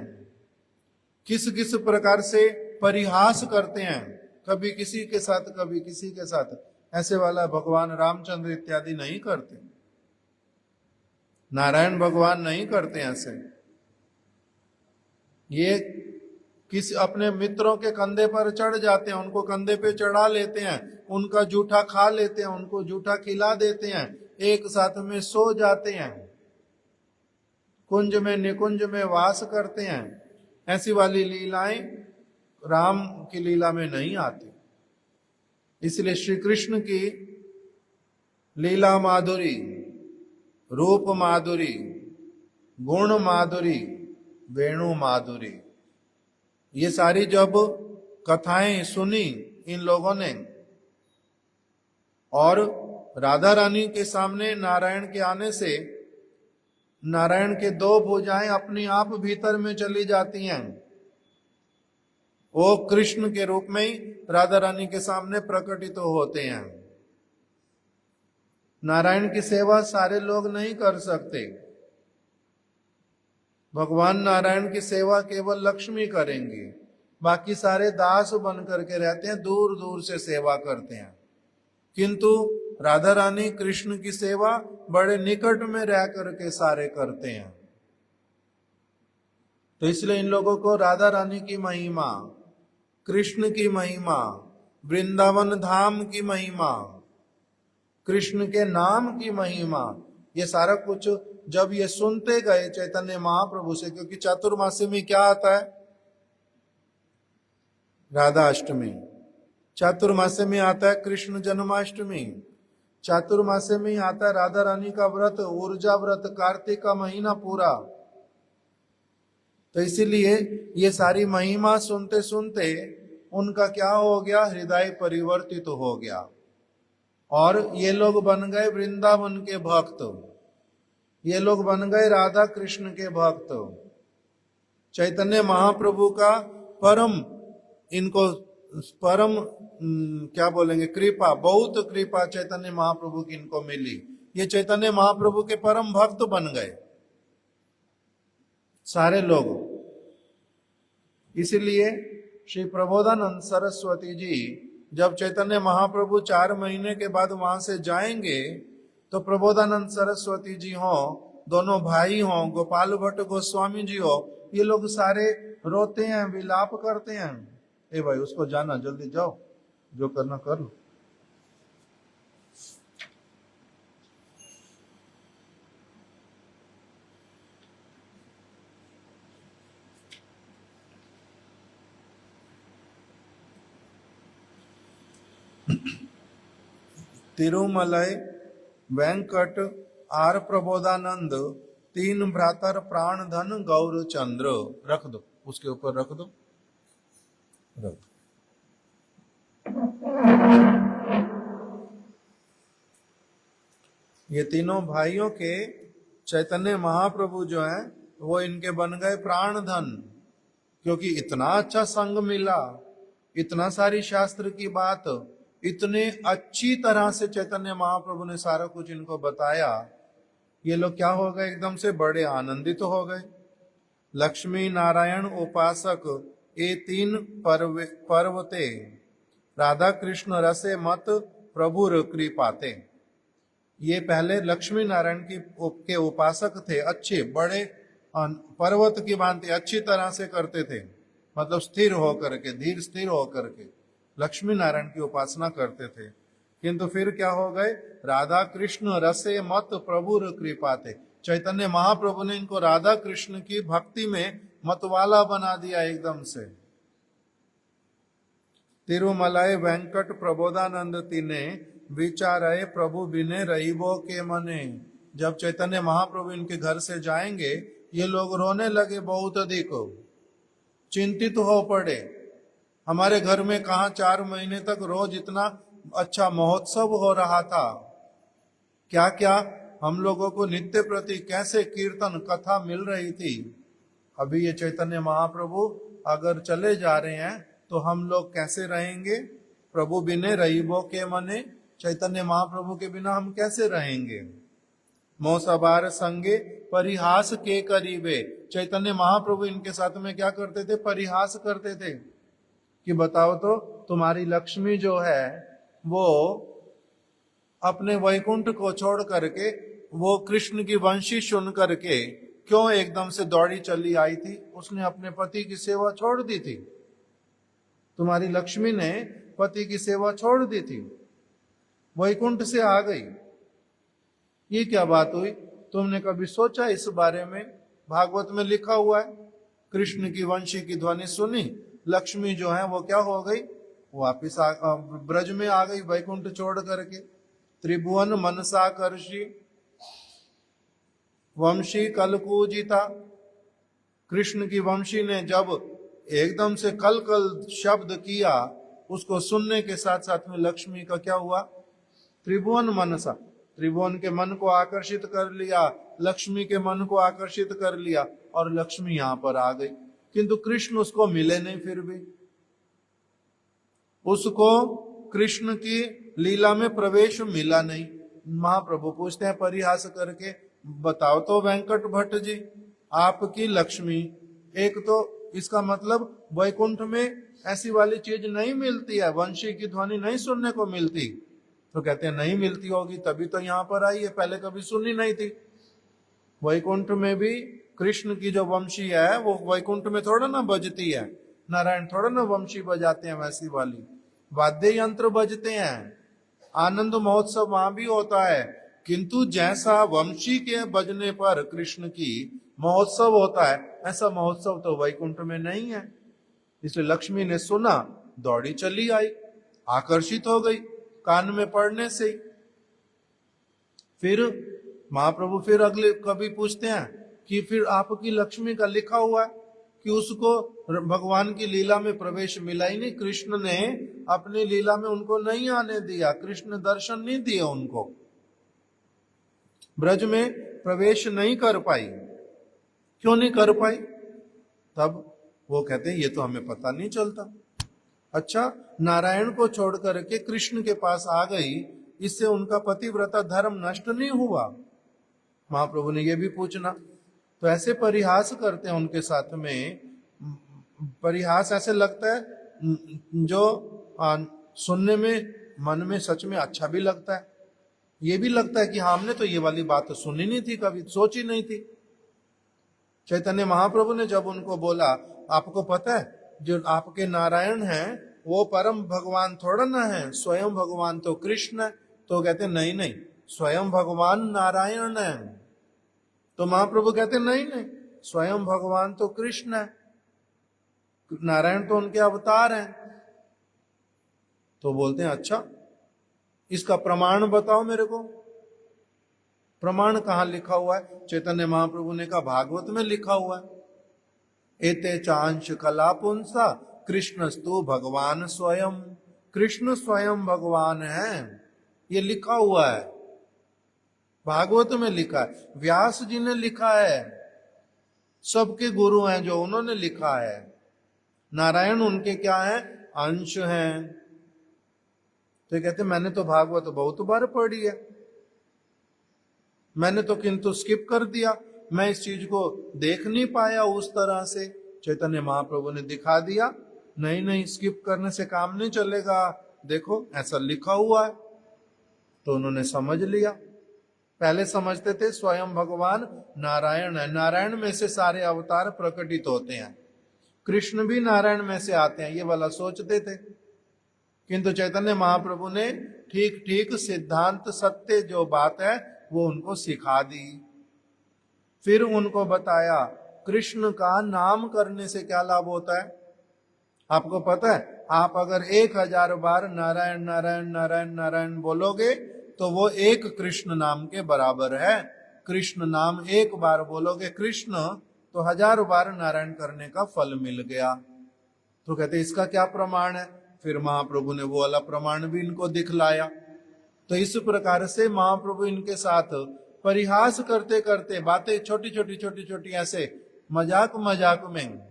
किस किस प्रकार से परिहास करते हैं, कभी किसी के साथ कभी किसी के साथ, ऐसे वाला भगवान रामचंद्र इत्यादि नहीं करते, नारायण भगवान नहीं करते ऐसे। ये किसी अपने मित्रों के कंधे पर चढ़ जाते हैं, उनको कंधे पे चढ़ा लेते हैं, उनका जूठा खा लेते हैं, उनको जूठा खिला देते हैं, एक साथ में सो जाते हैं, कुंज में निकुंज में वास करते हैं। ऐसी वाली लीलाएं राम की लीला में नहीं आती। इसलिए श्री कृष्ण की लीला माधुरी, रूप माधुरी, गुण माधुरी, वेणु माधुरी, ये सारी जब कथाएं सुनी इन लोगों ने, और राधा रानी के सामने नारायण के आने से नारायण के 2 भुजाएं अपने आप भीतर में चली जाती हैं, वो कृष्ण के रूप में ही राधा रानी के सामने प्रकटित होते हैं। नारायण की सेवा सारे लोग नहीं कर सकते, भगवान नारायण की सेवा केवल लक्ष्मी करेंगी, बाकी सारे दास बन करके रहते हैं, दूर दूर से सेवा करते हैं। किंतु राधा रानी कृष्ण की सेवा बड़े निकट में रह करके सारे करते हैं। तो इसलिए इन लोगों को राधा रानी की महिमा, कृष्ण की महिमा, वृंदावन धाम की महिमा, कृष्ण के नाम की महिमा, ये सारा कुछ जब ये सुनते गए चैतन्य महाप्रभु से, क्योंकि चातुर्मासी में क्या आता है, राधा अष्टमी, चातुर्मासे में आता है कृष्ण जन्माष्टमी, चातुर्मासे में आता है राधा रानी का व्रत, ऊर्जा व्रत, कार्तिक का महीना पूरा। तो इसीलिए ये सारी महिमा सुनते सुनते उनका क्या हो गया, हृदय परिवर्तित हो गया, और ये लोग बन गए वृंदावन के भक्त, ये लोग बन गए राधा कृष्ण के भक्त। चैतन्य महाप्रभु का परम, इनको परम क्या बोलेंगे, कृपा, बहुत कृपा चैतन्य महाप्रभु की इनको मिली। ये चैतन्य महाप्रभु के परम भक्त बन गए सारे लोग। इसीलिए श्री प्रबोधानंद सरस्वती जी जब चैतन्य महाप्रभु 4 महीने के बाद वहां से जाएंगे तो प्रबोधानंद सरस्वती जी हो, दोनों भाई हो, गोपाल भट्ट गोस्वामी जी हो, ये लोग सारे रोते हैं, विलाप करते हैं। ए भाई उसको जाना, जल्दी जाओ, जो करना कर लो। तिरुमलई वेंकट आर प्रबोधानंद, 3 भ्रातर प्राण धन गौर चंद्र, रख दो, उसके ऊपर रख दो, रख दो। ये तीनों भाइयों के चैतन्य महाप्रभु जो है वो इनके बन गए प्राण धन, क्योंकि इतना अच्छा संग मिला, इतना सारी शास्त्र की बात, इतने अच्छी तरह से चैतन्य महाप्रभु ने सारा कुछ इनको बताया। ये लोग क्या हो गए, एकदम से बड़े आनंदित तो हो गए। लक्ष्मी नारायण उपासक ये 3 पर्वते, राधा कृष्ण रसे मत प्रभुर कृपाते। ये पहले लक्ष्मी नारायण के उपासक थे, अच्छे बड़े पर्वत की भांति अच्छी तरह से करते थे, मतलब स्थिर होकर के, धीर स्थिर होकर के लक्ष्मी नारायण की उपासना करते थे। किंतु फिर क्या हो गए, राधा कृष्ण रसे मत प्रभुर कृपा थे, चैतन्य महाप्रभु ने इनको राधा कृष्ण की भक्ति में मतवाला बना दिया एकदम से। तिरुमलई वेंकट प्रबोधानंद तीने विचारे प्रभु बिने रहीबो के मने। जब चैतन्य महाप्रभु इनके घर से जाएंगे, ये लोग रोने लगे, बहुत अधिक चिंतित हो पड़े। हमारे घर में कहा 4 महीने तक रोज इतना अच्छा महोत्सव हो रहा था, क्या क्या हम लोगों को नित्य प्रति कैसे कीर्तन कथा मिल रही थी। अभी ये चैतन्य महाप्रभु अगर चले जा रहे हैं तो हम लोग कैसे रहेंगे। प्रभु बिने रहीबो के मने, चैतन्य महाप्रभु के बिना हम कैसे रहेंगे। मोसबार संगे परिहास के करीबे, चैतन्य महाप्रभु इनके साथ में क्या करते थे, परिहास करते थे कि बताओ तो तुम्हारी लक्ष्मी जो है वो अपने वैकुंठ को छोड़ करके, वो कृष्ण की वंशी सुन करके क्यों एकदम से दौड़ी चली आई थी, उसने अपने पति की सेवा छोड़ दी थी। तुम्हारी लक्ष्मी ने पति की सेवा छोड़ दी थी, वैकुंठ से आ गई। ये क्या बात हुई, तुमने कभी सोचा इस बारे में। भागवत में लिखा हुआ है, कृष्ण की वंशी की ध्वनि सुनी, लक्ष्मी जो है वो क्या हो गई, वापिस ब्रज में आ गई वैकुंठ छोड़ करके। त्रिभुवन मनसा कर्षी वंशी कलकूजिता, कृष्ण की वंशी ने जब एकदम से कल कल शब्द किया, उसको सुनने के साथ साथ में लक्ष्मी का क्या हुआ, त्रिभुवन मनसा, त्रिभुवन के मन को आकर्षित कर लिया, लक्ष्मी के मन को आकर्षित कर लिया और लक्ष्मी यहां पर आ गई। किंतु कृष्ण उसको मिले नहीं, फिर भी उसको कृष्ण की लीला में प्रवेश मिला नहीं। महाप्रभु पूछते हैं परिहास करके, बताओ तो वेंकट भट्ट जी, आपकी लक्ष्मी, एक तो इसका मतलब वैकुंठ में ऐसी वाली चीज नहीं मिलती है, वंशी की ध्वनि नहीं सुनने को मिलती। तो कहते हैं नहीं मिलती होगी तभी तो यहाँ पर आई है, पहले कभी सुनी नहीं थी। वैकुंठ में भी कृष्ण की जो वंशी है वो वैकुंठ में थोड़ा ना बजती है, नारायण थोड़ा ना वंशी बजाते हैं, वैसी वाली वाद्य यंत्र बजते हैं, आनंद महोत्सव वहां भी होता है। किंतु जैसा वंशी के बजने पर कृष्ण की महोत्सव होता है, ऐसा महोत्सव तो वैकुंठ में नहीं है। इसलिए लक्ष्मी ने सुना, दौड़ी चली आई, आकर्षित हो गई कान में पड़ने से। फिर महाप्रभु फिर अगले कभी पूछते हैं कि फिर आपकी लक्ष्मी का लिखा हुआ है कि उसको भगवान की लीला में प्रवेश मिला ही नहीं, कृष्ण ने अपनी लीला में उनको नहीं आने दिया, कृष्ण दर्शन नहीं दिए उनको, ब्रज में प्रवेश नहीं कर पाई। क्यों नहीं कर पाई, तब वो कहते हैं ये तो हमें पता नहीं चलता। अच्छा, नारायण को छोड़ करके कृष्ण के पास आ गई, इससे उनका पतिव्रता धर्म नष्ट नहीं हुआ। महाप्रभु ने यह भी पूछना, तो ऐसे परिहास करते हैं उनके साथ में। परिहास ऐसे लगता है जो सुनने में मन में सच में अच्छा भी लगता है, ये भी लगता है कि हाँ, हमने तो ये वाली बात तो सुनी नहीं थी, कभी सोची नहीं थी। चैतन्य महाप्रभु ने जब उनको बोला, आपको पता है जो आपके नारायण हैं वो परम भगवान थोड़ा ना है, स्वयं भगवान तो कृष्ण है। तो कहते नहीं नहीं, स्वयं भगवान नारायण है। तो महाप्रभु कहते नहीं नहीं, स्वयं भगवान तो कृष्ण है, नारायण तो उनके अवतार हैं। तो बोलते हैं अच्छा, इसका प्रमाण बताओ मेरे को। प्रमाण कहां लिखा हुआ है? चैतन्य महाप्रभु ने कहा भागवत में लिखा हुआ है, एते चांश कला पुंसा कृष्णस्तु भगवान स्वयं। कृष्ण स्वयं भगवान है, ये लिखा हुआ है, भागवत में लिखा है, व्यास जी ने लिखा है, सबके गुरु हैं जो उन्होंने लिखा है। नारायण उनके क्या है? अंश हैं। तो ये कहते मैंने तो भागवत बहुत बार पढ़ी है, मैंने तो किंतु स्किप कर दिया, मैं इस चीज को देख नहीं पाया उस तरह से। चैतन्य महाप्रभु ने दिखा दिया, नहीं नहीं, स्किप करने से काम नहीं चलेगा, देखो ऐसा लिखा हुआ है। तो उन्होंने समझ लिया। पहले समझते थे स्वयं भगवान नारायण है, नारायण में से सारे अवतार प्रकटित होते हैं, कृष्ण भी नारायण में से आते हैं, ये वाला सोचते थे। किंतु चैतन्य महाप्रभु ने ठीक ठीक सिद्धांत सत्य जो बात है वो उनको सिखा दी। फिर उनको बताया कृष्ण का नाम करने से क्या लाभ होता है। आपको पता है, आप अगर 1000 बार नारायण नारायण नारायण नारायण बोलोगे तो वो एक कृष्ण नाम के बराबर है। कृष्ण नाम एक बार बोलोगे कृष्ण, तो 1000 बार नारायण करने का फल मिल गया। तो कहते इसका क्या प्रमाण है? फिर महाप्रभु ने वो वाला प्रमाण भी इनको दिखलाया। तो इस प्रकार से महाप्रभु इनके साथ परिहास करते करते, बातें छोटी छोटी छोटी छोटी ऐसे मजाक मजाक में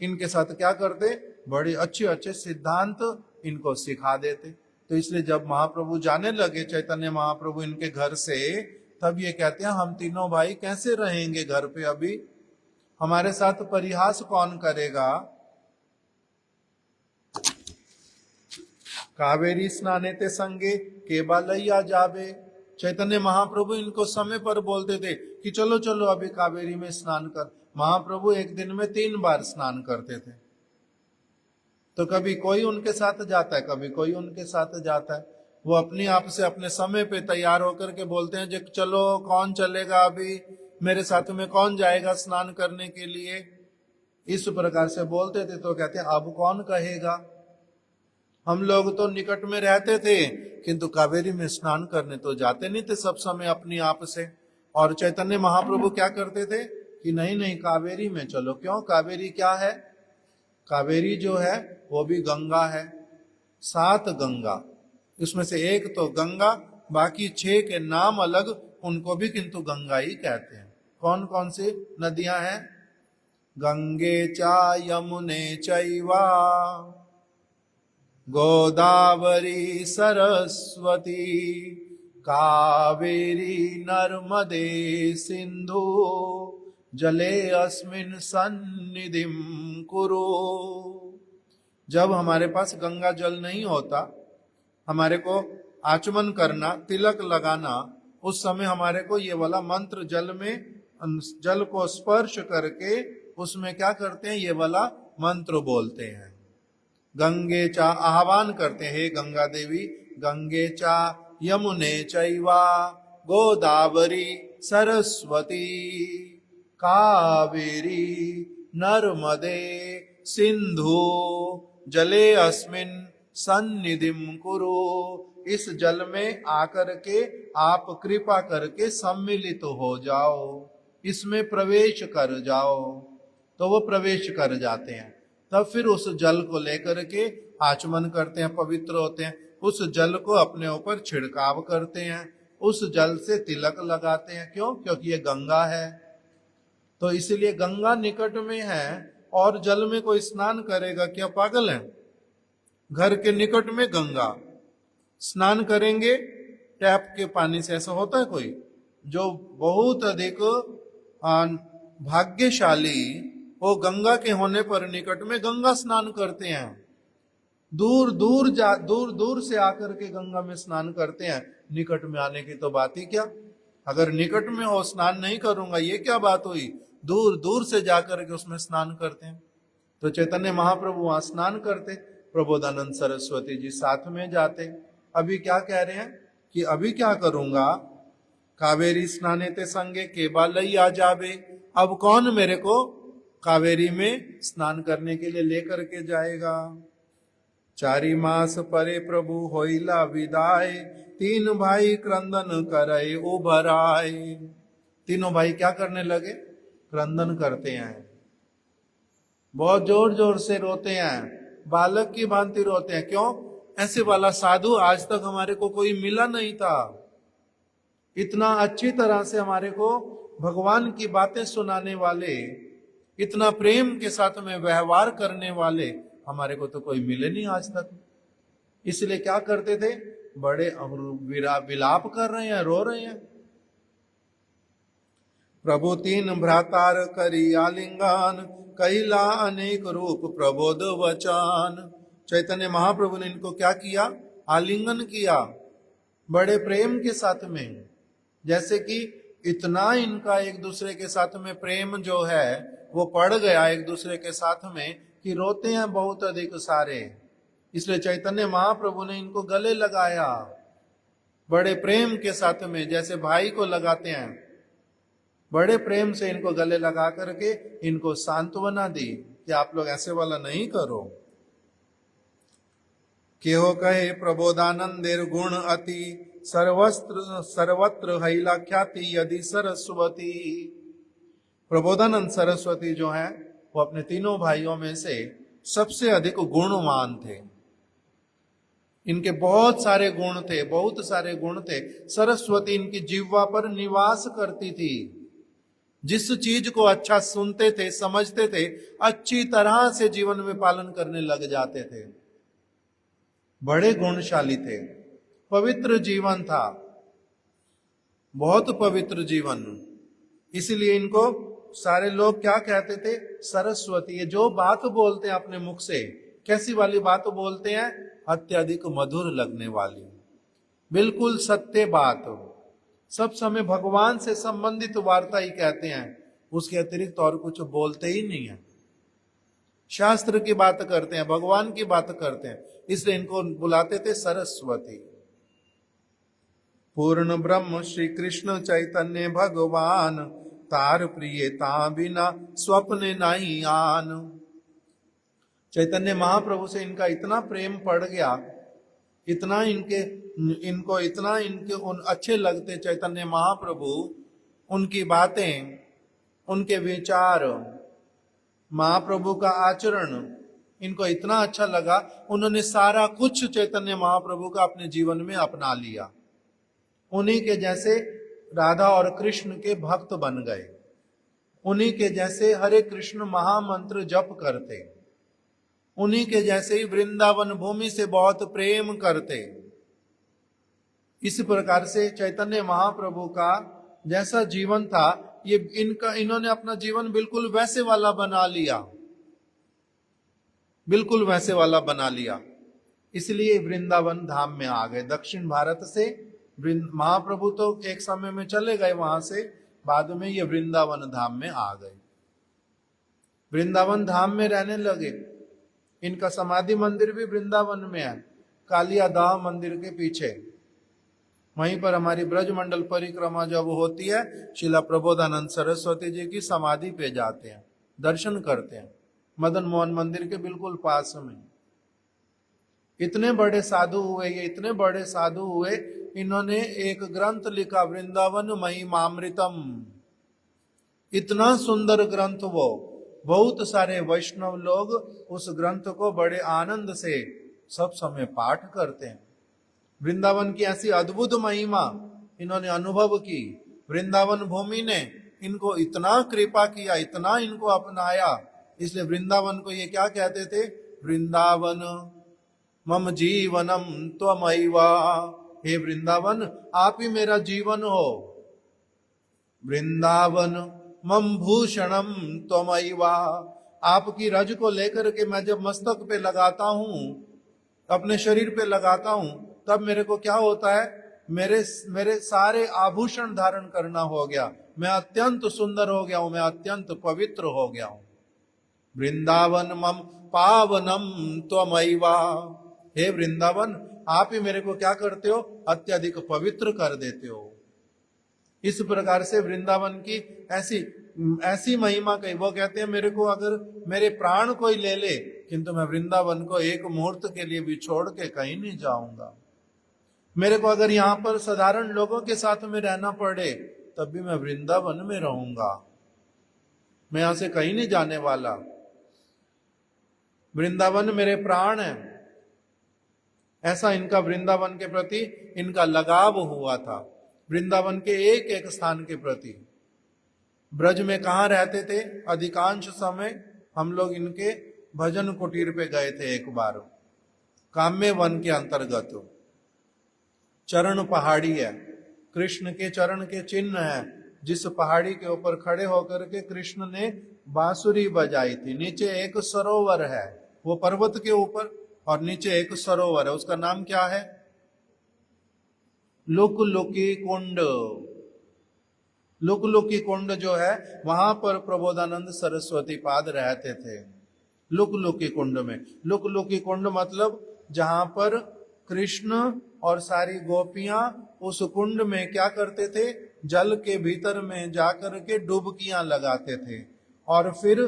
इनके साथ क्या करते, बड़े अच्छे अच्छे सिद्धांत इनको सिखा देते। तो इसलिए जब महाप्रभु जाने लगे, चैतन्य महाप्रभु इनके घर से, तब ये कहते हैं हम तीनों भाई कैसे रहेंगे घर पे, अभी हमारे साथ परिहास कौन करेगा। कावेरी स्नाने ते संगे केबालैया जाबे। चैतन्य महाप्रभु इनको समय पर बोलते थे कि चलो चलो अभी कावेरी में स्नान कर। महाप्रभु एक दिन में 3 बार स्नान करते थे। तो कभी कोई उनके साथ जाता है, कभी कोई उनके साथ जाता है। वो अपने आप से अपने समय पे तैयार होकर के बोलते हैं, जो चलो कौन चलेगा, अभी मेरे साथ में कौन जाएगा स्नान करने के लिए। इस प्रकार से बोलते थे। तो कहते हैं अब कौन कहेगा, हम लोग तो निकट में रहते थे किंतु कावेरी में स्नान करने तो जाते नहीं थे सब समय अपनी आप से। और चैतन्य महाप्रभु क्या करते थे कि नहीं नहीं कावेरी में चलो। क्यों? कावेरी क्या है? कावेरी जो है वो भी गंगा है, 7 गंगा, उसमें से एक तो गंगा, बाकी 6 के नाम अलग, उनको भी किंतु गंगा ही कहते हैं। कौन कौन सी नदियां हैं? गंगे चा यमुने चैवा गोदावरी सरस्वती कावेरी नर्मदे सिंधु जले अस्मिन् सन्निधिं कुरु। जब हमारे पास गंगा जल नहीं होता, हमारे को आचमन करना, तिलक लगाना, उस समय हमारे को ये वाला मंत्र जल में, जल को स्पर्श करके उसमें क्या करते हैं, ये वाला मंत्र बोलते हैं। गंगे चा आह्वान करते हैं, हे गंगा देवी, गंगे चा यमुने चैवा गोदावरी सरस्वती कावेरी नर्मदे सिंधु जले अस्मिन् सन्निधिं कुरु। इस जल में आकर के आप कृपा करके सम्मिलित हो जाओ, इसमें प्रवेश कर जाओ। तो वो प्रवेश कर जाते हैं। तब फिर उस जल को लेकर के आचमन करते हैं, पवित्र होते हैं। उस जल को अपने ऊपर छिड़काव करते हैं, उस जल से तिलक लगाते हैं। क्यों? क्योंकि ये गंगा है। तो इसलिए गंगा निकट में है और जल में कोई स्नान करेगा क्या? पागल है? घर के निकट में गंगा, स्नान करेंगे टैप के पानी से? ऐसा होता है कोई? जो बहुत अधिक भाग्यशाली, वो गंगा के होने पर निकट में गंगा स्नान करते हैं। दूर दूर से आकर के गंगा में स्नान करते हैं, निकट में आने की तो बात ही क्या। अगर निकट में हो स्नान नहीं करूंगा ये क्या बात हुई, दूर दूर से जाकर के उसमें स्नान करते हैं। तो चैतन्य महाप्रभु वहां स्नान करते, प्रबोधानंद सरस्वती जी साथ में जाते। अभी क्या कह रहे हैं कि अभी क्या करूंगा, कावेरी स्नाने ते संगे केबालई आ जावे। अब कौन मेरे को कावेरी में स्नान करने के लिए लेकर के जाएगा। चारी मास परे प्रभु होइला विदाय, तीन भाई क्रंदन करे उभराए। तीनों भाई क्या करने लगे, क्रंदन करते हैं, बहुत जोर जोर से रोते हैं, बालक की भांति रोते हैं। क्यों, ऐसे वाला साधु आज तक हमारे को कोई मिला नहीं था, इतना अच्छी तरह से हमारे को भगवान की बातें सुनाने वाले, इतना प्रेम के साथ में व्यवहार करने वाले हमारे को तो कोई मिले नहीं आज तक। इसलिए क्या करते थे, बड़े विलाप कर रहे हैं, रो रहे हैं। प्रभु तीन भ्रातार करी आलिंगन, कैला अनेक रूप प्रबोध वचन। चैतन्य महाप्रभु ने इनको क्या किया, आलिंगन किया बड़े प्रेम के साथ में। जैसे कि इतना इनका एक दूसरे के साथ में प्रेम जो है वो पड़ गया एक दूसरे के साथ में कि रोते हैं बहुत अधिक सारे। इसलिए चैतन्य महाप्रभु ने इनको गले लगाया बड़े प्रेम के साथ में, जैसे भाई को लगाते हैं, बड़े प्रेम से इनको गले लगा करके इनको सांत्वना दी कि आप लोग ऐसे वाला नहीं करो। केहो कहे प्रबोधानंदेर गुण अति, सर्वत्र हैला ख्याति यदि सरस्वती। प्रबोधानंद सरस्वती जो है वो अपने तीनों भाइयों में से सबसे अधिक गुणवान थे। इनके बहुत सारे गुण थे, बहुत सारे गुण थे। सरस्वती इनकी जिह्वा पर निवास करती थी, जिस चीज को अच्छा सुनते थे, समझते थे, अच्छी तरह से जीवन में पालन करने लग जाते थे। बड़े गुणशाली थे, पवित्र जीवन था, बहुत पवित्र जीवन। इसलिए इनको सारे लोग क्या कहते थे, सरस्वती। ये जो बात बोलते हैं अपने मुख से, कैसी वाली बात बोलते हैं, अत्यधिक मधुर लगने वाली, बिल्कुल सत्य बात, सब समय भगवान से संबंधित वार्ता ही कहते हैं, उसके अतिरिक्त और कुछ बोलते ही नहीं है। शास्त्र की बात करते हैं, भगवान की बात करते हैं, इसलिए इनको बुलाते थे सरस्वती। पूर्ण ब्रह्म श्री कृष्ण चैतन्य भगवान, तार प्रिय ता बिना स्वप्न नहीं आन। चैतन्य महाप्रभु से इनका इतना प्रेम पड़ गया, इतना इनको इतना इनके उन अच्छे लगते चैतन्य महाप्रभु, उनकी बातें, उनके विचार, महाप्रभु का आचरण इनको इतना अच्छा लगा, उन्होंने सारा कुछ चैतन्य महाप्रभु का अपने जीवन में अपना लिया। उन्हीं के जैसे राधा और कृष्ण के भक्त बन गए, उन्हीं के जैसे हरे कृष्ण महामंत्र जप करते, उन्हीं के जैसे ही वृंदावन भूमि से बहुत प्रेम करते। इस प्रकार से चैतन्य महाप्रभु का जैसा जीवन था, ये इन्होंने अपना जीवन बिल्कुल वैसे वाला बना लिया, बिल्कुल वैसे वाला बना लिया। इसलिए वृंदावन धाम में आ गए। दक्षिण भारत से महाप्रभु तो एक समय में चले गए वहां से, बाद में ये वृंदावन धाम में आ गए, वृंदावन धाम में रहने लगे। इनका समाधि मंदिर भी वृंदावन में है, कालिया दाह मंदिर के पीछे। वहीं पर हमारी ब्रजमंडल परिक्रमा जब होती है, शिला प्रबोधानंद सरस्वती जी की समाधि पे जाते हैं, दर्शन करते हैं, मदन मोहन मंदिर के बिल्कुल पास में। इतने बड़े साधु हुए ये, इतने बड़े साधु हुए, इन्होंने एक ग्रंथ लिखा, वृंदावन महिमामृतम। इतना सुंदर ग्रंथ वो, बहुत सारे वैष्णव लोग उस ग्रंथ को बड़े आनंद से सब समय पाठ करते हैं। वृंदावन की ऐसी अद्भुत महिमा इन्होंने अनुभव की। वृंदावन भूमि ने इनको इतना कृपा किया, इतना इनको अपनाया, इसलिए वृंदावन को ये क्या कहते थे, वृंदावन मम जीवनम त्वमैवा। हे वृंदावन, आप ही मेरा जीवन हो। वृंदावन मम भूषणम त्वमैवा। आपकी रज को लेकर के मैं जब मस्तक पे लगाता हूं अपने शरीर पे लगाता हूं, तब मेरे को क्या होता है, मेरे सारे आभूषण धारण करना हो गया, मैं अत्यंत सुंदर हो गया हूं, मैं अत्यंत पवित्र हो गया हूं। वृंदावन मम पावनम त्वमैवा, हे वृंदावन आप ही मेरे को क्या करते हो, अत्यधिक पवित्र कर देते हो। इस प्रकार से वृंदावन की ऐसी ऐसी महिमा कही। वो कहते हैं मेरे को अगर मेरे प्राण कोई ले ले, किंतु मैं वृंदावन को एक मुहूर्त के लिए भी छोड़ के कहीं नहीं जाऊंगा। मेरे को अगर यहां पर साधारण लोगों के साथ में रहना पड़े, तब भी मैं वृंदावन में रहूंगा, मैं यहां से कहीं नहीं जाने वाला। वृंदावन मेरे प्राण है, ऐसा इनका वृंदावन के प्रति इनका लगाव हुआ था, वृंदावन के एक एक स्थान के प्रति। ब्रज में कहां रहते थे, अधिकांश समय हम लोग इनके भजन कुटीर पे गए थे एक बार, काम्य वन के अंतर्गत। चरण पहाड़ी है, कृष्ण के चरण के चिन्ह है, जिस पहाड़ी के ऊपर खड़े होकर के कृष्ण ने बांसुरी बजाई थी। नीचे एक सरोवर है, वो पर्वत के ऊपर, और नीचे एक सरोवर है, उसका नाम क्या है, लुकलुकी कुंड। लुकलुकी कुंड जो है, वहां पर प्रबोधानंद सरस्वती पाद रहते थे, लुकलुकी कुंड में। लुकलुकी कुंड मतलब जहां पर कृष्ण और सारी गोपियां उस कुंड में क्या करते थे, जल के भीतर में जाकर के डुबकियां लगाते थे, और फिर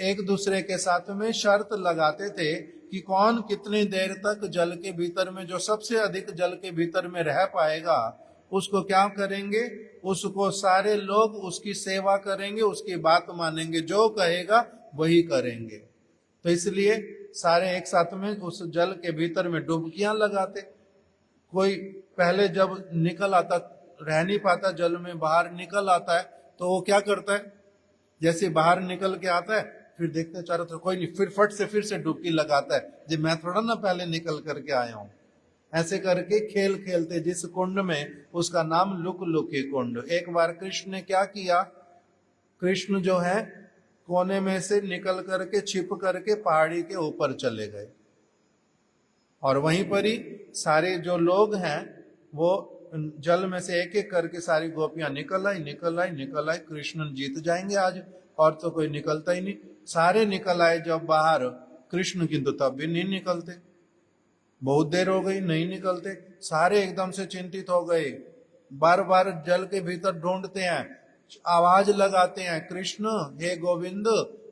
एक दूसरे के साथ में शर्त लगाते थे कि कौन कितनी देर तक जल के भीतर में, जो सबसे अधिक जल के भीतर में रह पाएगा, उसको क्या करेंगे, उसको सारे लोग उसकी सेवा करेंगे, उसकी बात मानेंगे, जो कहेगा वही करेंगे। तो इसलिए सारे एक साथ में उस जल के भीतर में डुबकियां लगाते। कोई पहले जब निकल आता, रह नहीं पाता जल में, बाहर निकल आता है, तो वो क्या करता है, जैसे बाहर निकल के आता है, फिर देखते चारों तरफ कोई नहीं, फिर फट से फिर से डुबकी लगाता है, जी मैं थोड़ा ना पहले निकल करके आया हूं। ऐसे करके खेल खेलते जिस कुंड में, उसका नाम लुकलुकी कुंड। एक बार कृष्ण ने क्या किया, कृष्ण जो है कोने में से निकल करके छिप करके पहाड़ी के ऊपर चले गए, और वहीं पर ही सारे जो लोग हैं वो जल में से एक एक करके सारी गोपियां निकल आई निकल आई निकल आई, कृष्ण जीत जाएंगे आज, और तो कोई निकलता ही नहीं। सारे निकल आए जब बाहर, कृष्ण किंतु तब भी नहीं निकलते, बहुत देर हो गई नहीं निकलते। सारे एकदम से चिंतित हो गए, बार बार जल के भीतर ढूंढते हैं, आवाज लगाते हैं, कृष्ण हे गोविंद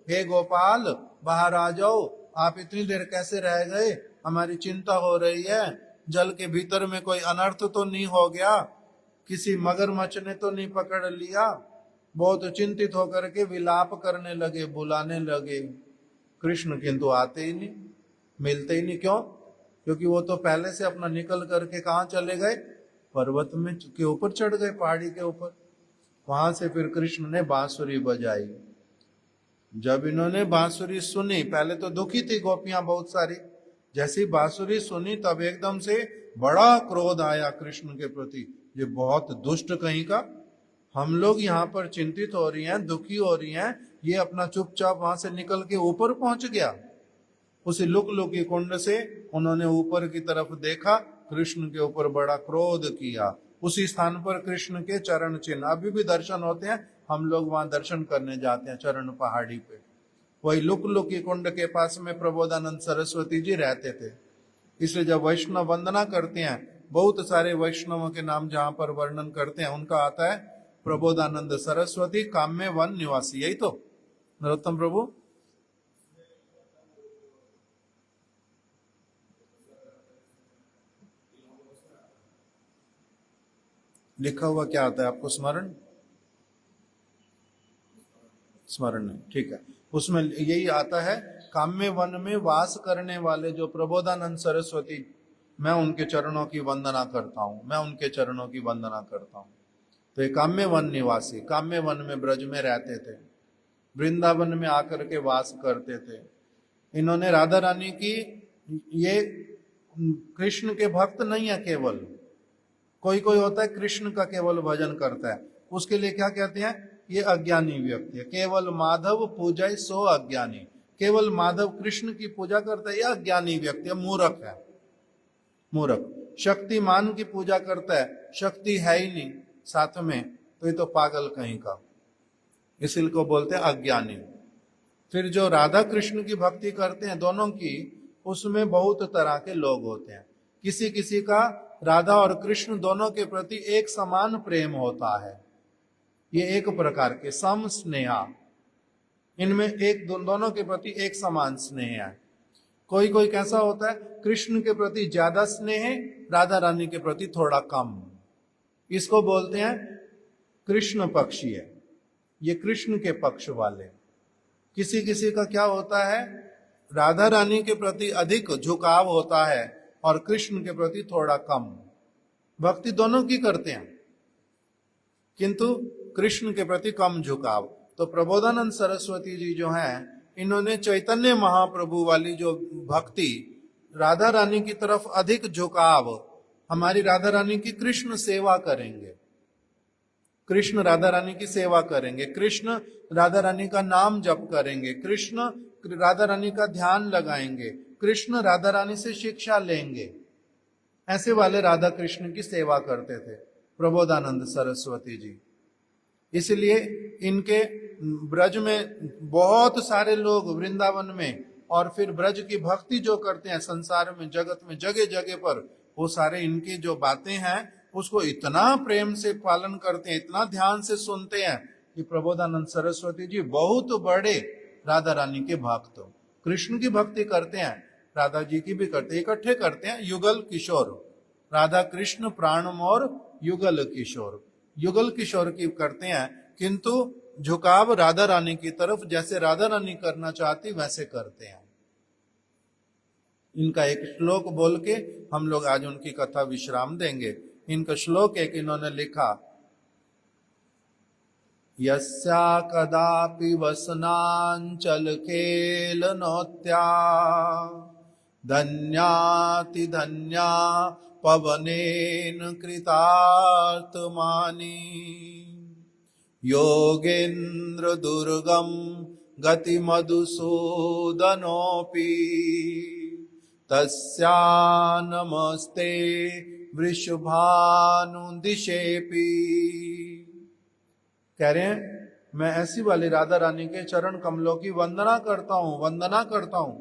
हे गोपाल बाहर आ जाओ, आप इतनी देर कैसे रह गए, हमारी चिंता हो रही है, जल के भीतर में कोई अनर्थ तो नहीं हो गया, किसी मगरमच्छ ने तो नहीं पकड़ लिया। बहुत चिंतित होकर के विलाप करने लगे, बुलाने लगे। कृष्ण किंतु आते ही नहीं, मिलते ही नहीं। क्यों? क्योंकि वो तो पहले से अपना निकल करके कहाँ चले गए, पर्वत में के ऊपर चढ़ गए, पहाड़ी के ऊपर। वहां से फिर कृष्ण ने बांसुरी बजाई। जब इन्होंने बांसुरी सुनी, पहले तो दुखी थी गोपियां बहुत सारी, जैसी बांसुरी सुनी तब एकदम से बड़ा क्रोध आया कृष्ण के प्रति, ये बहुत दुष्ट कहीं का, हम लोग यहाँ पर चिंतित हो रही हैं, दुखी हो रही हैं, ये अपना चुपचाप वहां से निकल के ऊपर पहुंच गया। उसी लुकलुकी कुंड से उन्होंने ऊपर की तरफ देखा, कृष्ण के ऊपर बड़ा क्रोध किया। उसी स्थान पर कृष्ण के चरण चिन्ह अभी भी दर्शन होते हैं, हम लोग वहां दर्शन करने जाते हैं चरण पहाड़ी पे। वही लुकलुकी कुंड के पास में प्रबोधानंद सरस्वती जी रहते थे। इसलिए जब वैष्णव वंदना करते हैं, बहुत सारे वैष्णवों के नाम जहां पर वर्णन करते हैं, उनका आता है प्रबोधानंद सरस्वती काम्य वन निवासी। यही तो नरोत्तम प्रभु, लिखा हुआ क्या आता है आपको स्मरण? स्मरण नहीं, ठीक है। उसमें यही आता है, काम्य वन में वास करने वाले जो प्रबोधानंद सरस्वती, मैं उनके चरणों की वंदना करता हूं, मैं उनके चरणों की वंदना करता हूं। तो ये काम्य वन निवासी, काम्य वन में ब्रज में रहते थे, वृंदावन में आकर के वास करते थे। इन्होंने राधा रानी की, ये कृष्ण के भक्त नहीं है केवल, कोई कोई होता है कृष्ण का केवल भजन करता है, उसके लिए क्या कहते हैं, ये अज्ञानी व्यक्ति है। केवल माधव पूजा सो अज्ञानी, केवल माधव कृष्ण की पूजा करता है, यह अज्ञानी व्यक्ति है, मूर्ख है। मूर्ख। शक्तिमान की पूजा करता है, शक्ति है ही नहीं साथ में, तो ये तो पागल कहीं का, इसीलिए को बोलते हैं अज्ञानी। फिर जो राधा कृष्ण की भक्ति करते हैं दोनों की, उसमें बहुत तरह के लोग होते हैं। किसी किसी का राधा और कृष्ण दोनों के प्रति एक समान प्रेम होता है, ये एक प्रकार के सम स्नेहा, इनमें एक दोनों के प्रति एक समान स्नेह है। कोई कोई कैसा होता है, कृष्ण के प्रति ज्यादा स्नेह है, राधा रानी के प्रति थोड़ा कम, इसको बोलते हैं कृष्ण पक्षी है, ये कृष्ण के पक्ष वाले। किसी किसी का क्या होता है, राधा रानी के प्रति अधिक झुकाव होता है और कृष्ण के प्रति थोड़ा कम। भक्ति दोनों की करते हैं किंतु कृष्ण के प्रति कम झुकाव। तो प्रबोधानंद सरस्वती जी जो हैं, इन्होंने चैतन्य महाप्रभु वाली जो भक्ति, राधा रानी की तरफ अधिक झुकाव, हमारी राधा रानी की कृष्ण सेवा करेंगे, कृष्ण राधा रानी की सेवा करेंगे, कृष्ण राधा रानी का नाम जप करेंगे, कृष्ण राधा रानी का ध्यान लगाएंगे, कृष्ण राधा रानी से शिक्षा लेंगे, ऐसे वाले राधा कृष्ण की सेवा करते थे प्रबोधानंद सरस्वती जी। इसलिए इनके ब्रज में बहुत सारे लोग वृंदावन में, और फिर ब्रज की भक्ति जो करते हैं संसार में, जगत में जगह जगह पर, वो सारे इनकी जो बातें हैं उसको इतना प्रेम से पालन करते हैं, इतना ध्यान से सुनते हैं कि प्रबोधानंद सरस्वती जी बहुत बड़े राधा रानी के भक्त, कृष्ण की भक्ति करते हैं, राधा जी की भी करते, इकट्ठे करते हैं। युगल किशोर, राधा कृष्ण प्राण मोर युगल किशोर, युगल किशोर की करते हैं, किंतु झुकाव राधा रानी की तरफ, जैसे राधा रानी करना चाहती वैसे करते हैं। इनका एक श्लोक बोल के हम लोग आज उनकी कथा विश्राम देंगे। इनका श्लोक एक इन्होंने लिखा, यस्या कदापि वसनांचल खेल नोत्या धन्याति धन्या पवनेन कृतार्थमानी योगेन्द्र दुर्गम गति मधुसूदनोपि तस्या नमस्ते वृषभानुदिशेपि। कह रहे हैं, मैं ऐसी वाली राधा रानी के चरण कमलों की वंदना करता हूं, वंदना करता हूं।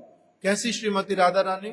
कैसी श्रीमती राधा रानी?